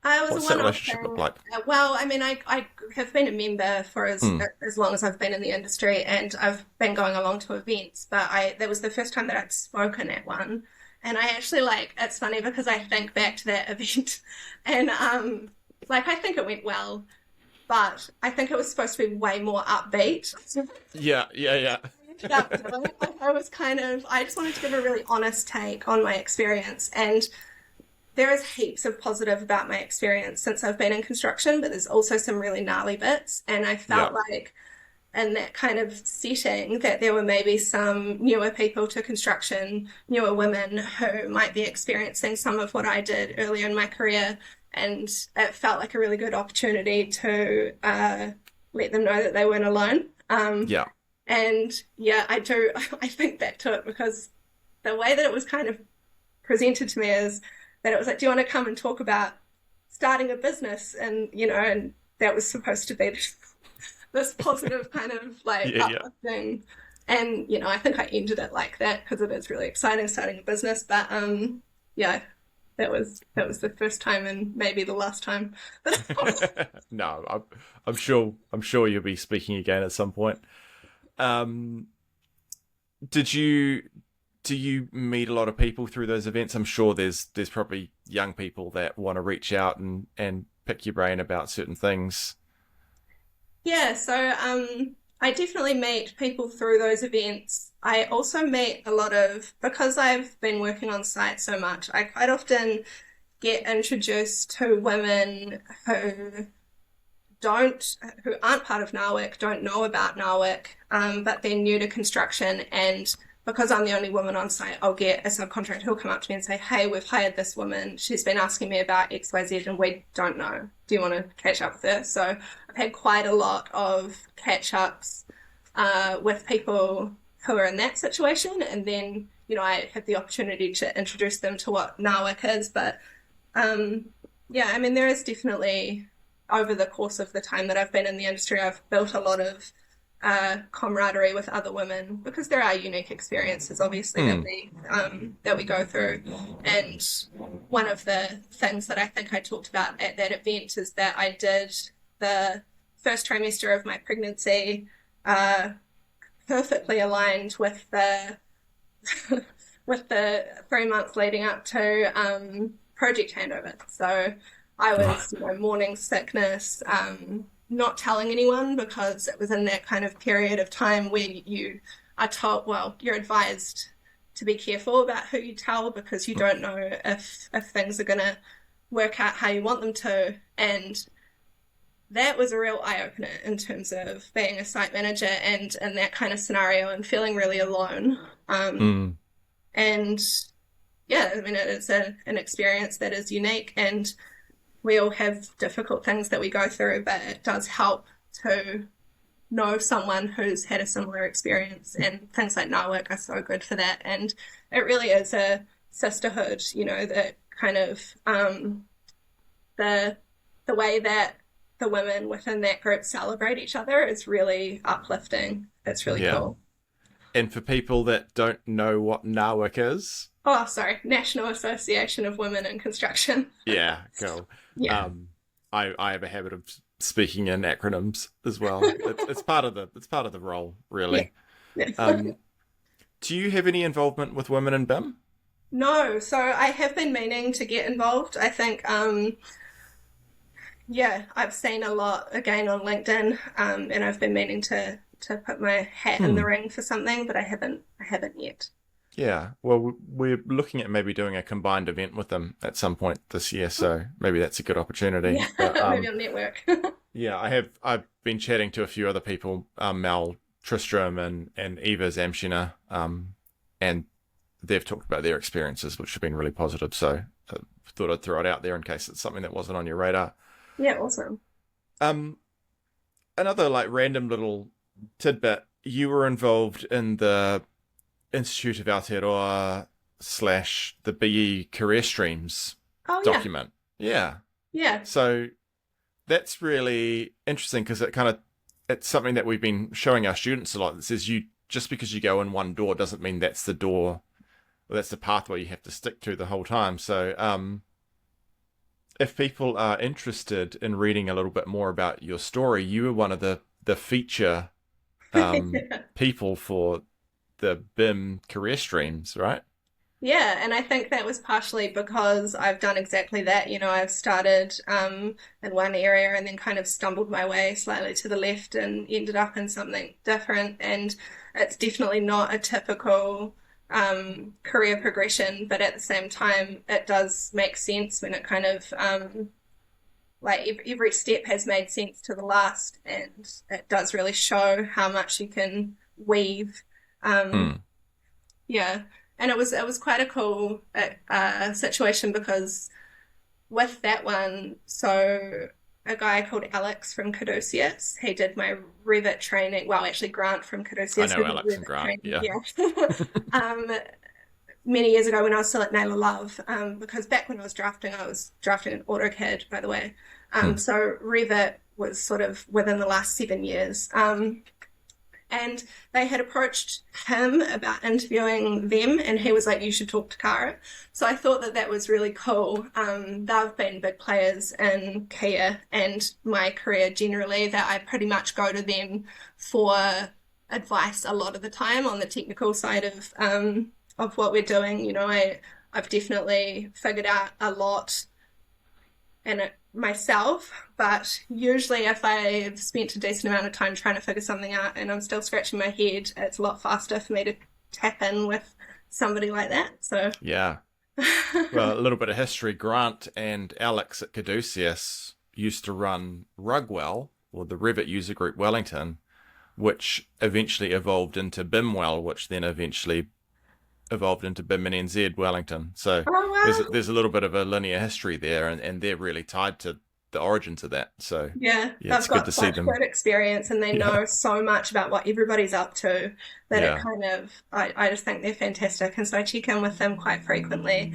I was a What's that one-off relationship look thing. like? Well, I mean, I have been a member for Mm. as long as I've been in the industry, and I've been going along to events. But I that was the first time that I'd spoken at one, and I actually like it's funny because I think back to that event, and like I think it went well, but I think it was supposed to be way more upbeat. Yeah, yeah, yeah. Ended up doing. Like I was kind of I just wanted to give a really honest take on my experience, and there is heaps of positive about my experience since I've been in construction, but there's also some really gnarly bits. And I Yeah. felt like in that kind of setting that there were maybe some newer people to construction, newer women who might be experiencing some of what I did earlier in my career. And it felt like a really good opportunity to let them know that they weren't alone. Yeah. And yeah, I do, I think back to it because the way that it was kind of presented to me is that it was like, do you want to come and talk about starting a business? And, and that was supposed to be this positive kind of like Yeah, yeah. uplifting. And, I think I ended it like that because it is really exciting starting a business. But yeah, that was the first time and maybe the last time. No, I'm sure you'll be speaking again at some point. Um, did you do you meet a lot of people through those events? I'm sure there's probably young people that want to reach out and pick your brain about certain things. Yeah, so I definitely meet people through those events. I also meet a lot of, because I've been working on site so much, I quite often get introduced to women don't, who aren't part of NAWIC, don't know about NAWIC, but they're new to construction. And because I'm the only woman on site, I'll get a subcontractor who'll come up to me and say, hey, we've hired this woman. She's been asking me about XYZ and we don't know. Do you want to catch up with her? So I've had quite a lot of catch ups with people who are in that situation. And then, I had the opportunity to introduce them to what NAWIC is. But yeah, I mean, there is definitely, over the course of the time that I've been in the industry, I've built a lot of camaraderie with other women because there are unique experiences, obviously, Hmm. that we go through. And one of the things that I think I talked about at that event is that I did the first trimester of my pregnancy uh, perfectly aligned with the with the 3 months leading up to project handover. So I was, mourning sickness, not telling anyone because it was in that kind of period of time where you are told, well, you're advised to be careful about who you tell because you don't know if things are going to work out how you want them to. And that was a real eye opener in terms of being a site manager and in that kind of scenario and feeling really alone. Mm. And yeah, I mean, it's an experience that is unique and we all have difficult things that we go through, but it does help to know someone who's had a similar experience and things like NAWIC are so good for that. And it really is a sisterhood, that kind of the way that the women within that group celebrate each other is really uplifting. It's really Yeah. cool. And for people that don't know what NAWIC is, Oh, sorry, National Association of Women in Construction. yeah, cool. Yeah, I have a habit of speaking in acronyms as well. It's part of the role, yeah, really. yeah. Do you have any involvement with women in BIM? No, so I have been meaning to get involved. I think, yeah, I've seen a lot again on LinkedIn, and I've been meaning to put my hat in the Hmm. ring for something, but I haven't yet. Yeah. Well, we're looking at maybe doing a combined event with them at some point this year, so maybe that's a good opportunity. Yeah, But maybe on network. yeah, I've been chatting to a few other people, Mel Tristram and Eva Zamshina, and they've talked about their experiences, which have been really positive. So I thought I'd throw it out there in case it's something that wasn't on your radar. Yeah, awesome. Um, Another like random little tidbit. You were involved in the Institute of Aotearoa / the BE career streams Oh yeah, document. Yeah. yeah, So that's really interesting because it's something that we've been showing our students a lot. It says you just because you go in one door doesn't mean that's the door or that's the pathway you have to stick to the whole time. So if people are interested in reading a little bit more about your story, you were one of the feature people for the BIM career streams, right? Yeah, and I think that was partially because I've done exactly that. I've started in one area and then kind of stumbled my way slightly to the left and ended up in something different. And it's definitely not a typical career progression, but at the same time, it does make sense when it kind of like every step has made sense to the last, and it does really show how much you can weave. Um, Hmm. yeah, and it was quite a cool situation because with that one, so a guy called Alex from Caduceus, he did my Revit training. Well, actually, Grant from I Caduceus know did my Alex and Revit Grant. training. Yeah. Yeah, many years ago when I was still at Naylor Love, because back when I was drafting in AutoCAD, by the way. Hmm. So Revit was sort of within the last 7 years. And they had approached him about interviewing them, and he was like, "You should talk to Cara." So I thought that that was really cool. They've been big players in Kia and my career generally, that I pretty much go to them for advice a lot of the time on the technical side of what we're doing. I've definitely figured out a lot in it myself, but usually if I've spent a decent amount of time trying to figure something out and I'm still scratching my head, it's a lot faster for me to tap in with somebody like that. So Yeah. Well, a little bit of history. Grant and Alex at Caduceus used to run Rugwell, or the Revit user group Wellington, which eventually evolved into BIMWell, which then eventually evolved into BIM and NZ Wellington. So oh wow. there's a little bit of a linear history there, and they're really tied to the origins of that. So Yeah, yeah, they've it's good got to see such them. good experience and they Yeah, know so much about what everybody's up to that it yeah. kind of, I just think they're fantastic. And so I check in with them quite frequently.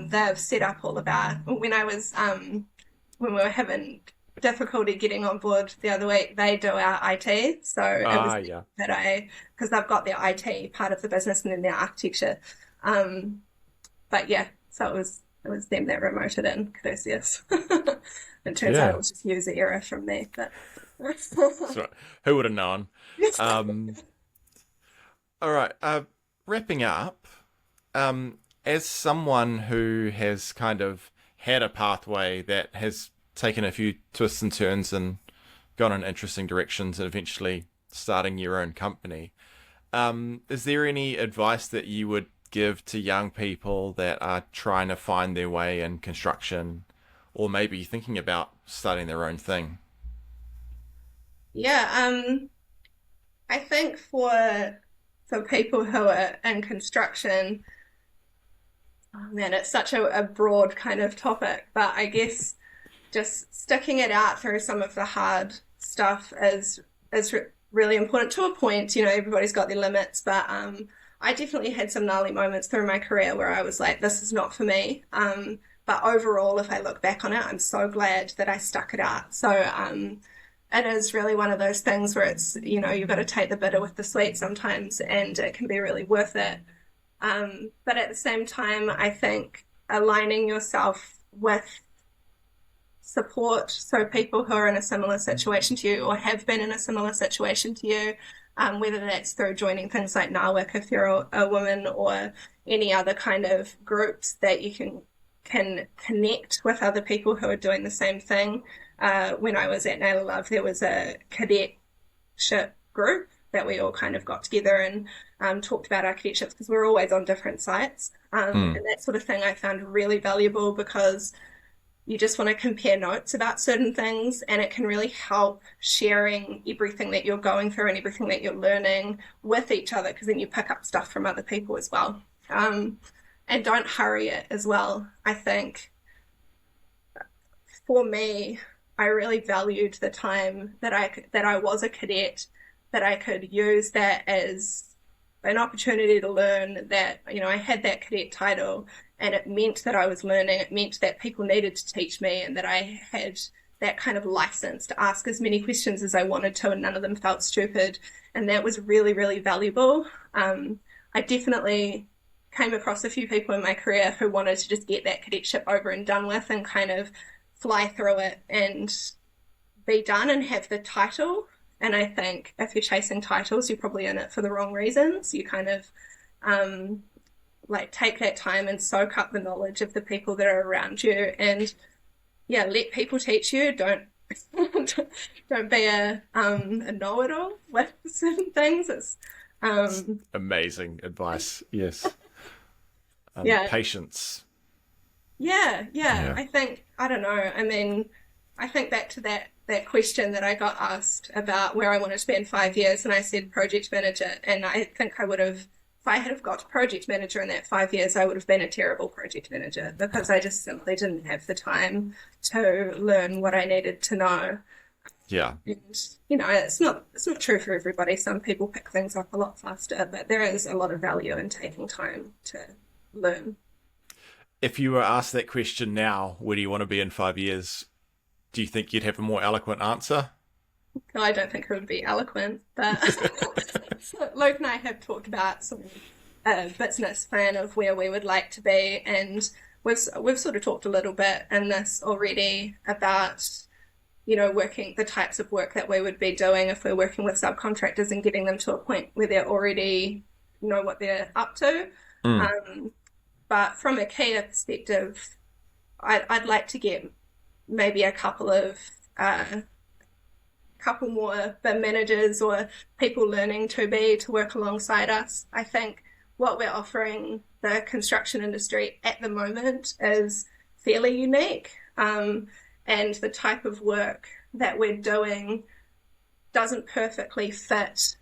They've set up all of our, when we were having difficulty getting on board the other week, they do our IT. So it was Ah, yeah, that because they've got their IT part of the business and then their architecture. Um, but yeah, so it was them that remoted in Caduceus. It turns out it yeah. was just user error from me, but That's right. Who would have known? Um, all right. Wrapping up. As someone who has kind of had a pathway that has taken a few twists and turns and gone in interesting directions and eventually starting your own company, is there any advice that you would give to young people that are trying to find their way in construction or maybe thinking about starting their own thing? yeah, I think for people who are in construction, oh man, it's such a broad kind of topic, but I guess just sticking it out through some of the hard stuff is really important to a point. Everybody's got their limits, but I definitely had some gnarly moments through my career where I was like, this is not for me. But overall, if I look back on it, I'm so glad that I stuck it out. So it is really one of those things where it's, you've got to take the bitter with the sweet sometimes, and it can be really worth it. But at the same time, I think aligning yourself with support, so people who are in a similar situation to you or have been in a similar situation to you, whether that's through joining things like NAWIC if you're a woman, or any other kind of groups that you can connect with other people who are doing the same thing. When I was at Naylor Love, there was a cadetship group that we all kind of got together and talked about our cadetships because we were always on different sites. Hmm. And that sort of thing I found really valuable because you just want to compare notes about certain things, and it can really help sharing everything that you're going through and everything that you're learning with each other, because then you pick up stuff from other people as well. And don't hurry it as well. I think for me, I really valued the time that I was a cadet, that I could use that as an opportunity to learn, that I had that cadet title and it meant that I was learning. It meant that people needed to teach me and that I had that kind of license to ask as many questions as I wanted to, and none of them felt stupid. And that was really, really valuable. I definitely came across a few people in my career who wanted to just get that cadetship over and done with and kind of fly through it and be done and have the title. And I think if you're chasing titles, you're probably in it for the wrong reasons. You kind of like take that time and soak up the knowledge of the people that are around you, and let people teach you. Don't don't be a know-it-all with certain things. It's amazing advice. Yes. Patience. Yeah. I think, I don't know. I mean, I think back to that question that I got asked about where I want to spend 5 years, and I said project manager. And I think I would have, if I had have got project manager in that 5 years, I would have been a terrible project manager, because I just simply didn't have the time to learn what I needed to know. Yeah. And, it's not true for everybody. Some people pick things up a lot faster, but there is a lot of value in taking time to learn. If you were asked that question now, where do you want to be in 5 years? Do you think you'd have a more eloquent answer? No, I don't think it would be eloquent, but Luke and I have talked about some business plan of where we would like to be, and we've sort of talked a little bit in this already about, working, the types of work that we would be doing if we're working with subcontractors and getting them to a point where they already know what they're up to. But from a Kia perspective, I'd like to get maybe a couple more BIM managers or people learning to work alongside us. I think what we're offering the construction industry at the moment is fairly unique, and the type of work that we're doing doesn't perfectly fit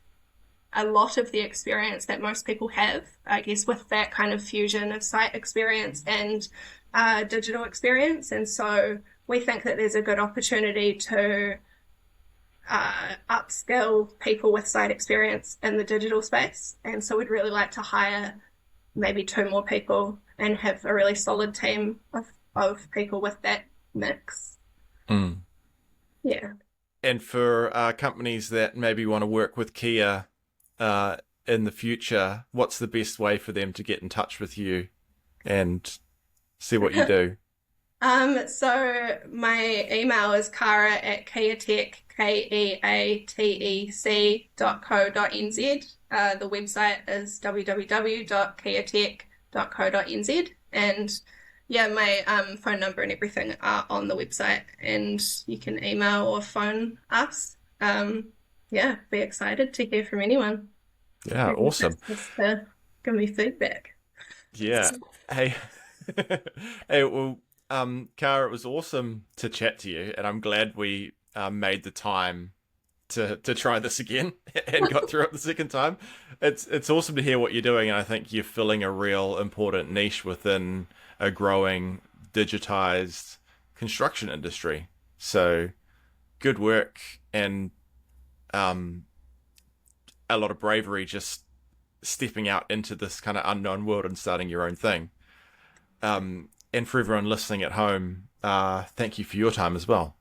a lot of the experience that most people have, I guess, with that kind of fusion of site experience and digital experience. And so we think that there's a good opportunity to upskill people with site experience in the digital space. And so we'd really like to hire maybe 2 more people and have a really solid team of people with that mix. Yeah. And for companies that maybe want to work with Kia in the future, what's the best way for them to get in touch with you and see what you do? So my email is cara@keatech, keatec.co.nz. The website is www.keatech.co.nz. And my phone number and everything are on the website, and you can email or phone us. Be excited to hear from anyone. Yeah, awesome. Just give me feedback. Yeah. Hey, well, Cara, it was awesome to chat to you, and I'm glad we made the time to try this again and got through it the second time. It's awesome to hear what you're doing, and I think you're filling a real important niche within a growing digitized construction industry. So good work, and a lot of bravery just stepping out into this kind of unknown world and starting your own thing. And for everyone listening at home, thank you for your time as well.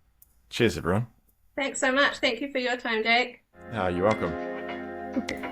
Cheers, everyone. Thanks so much. Thank you for your time, Jake. You're welcome.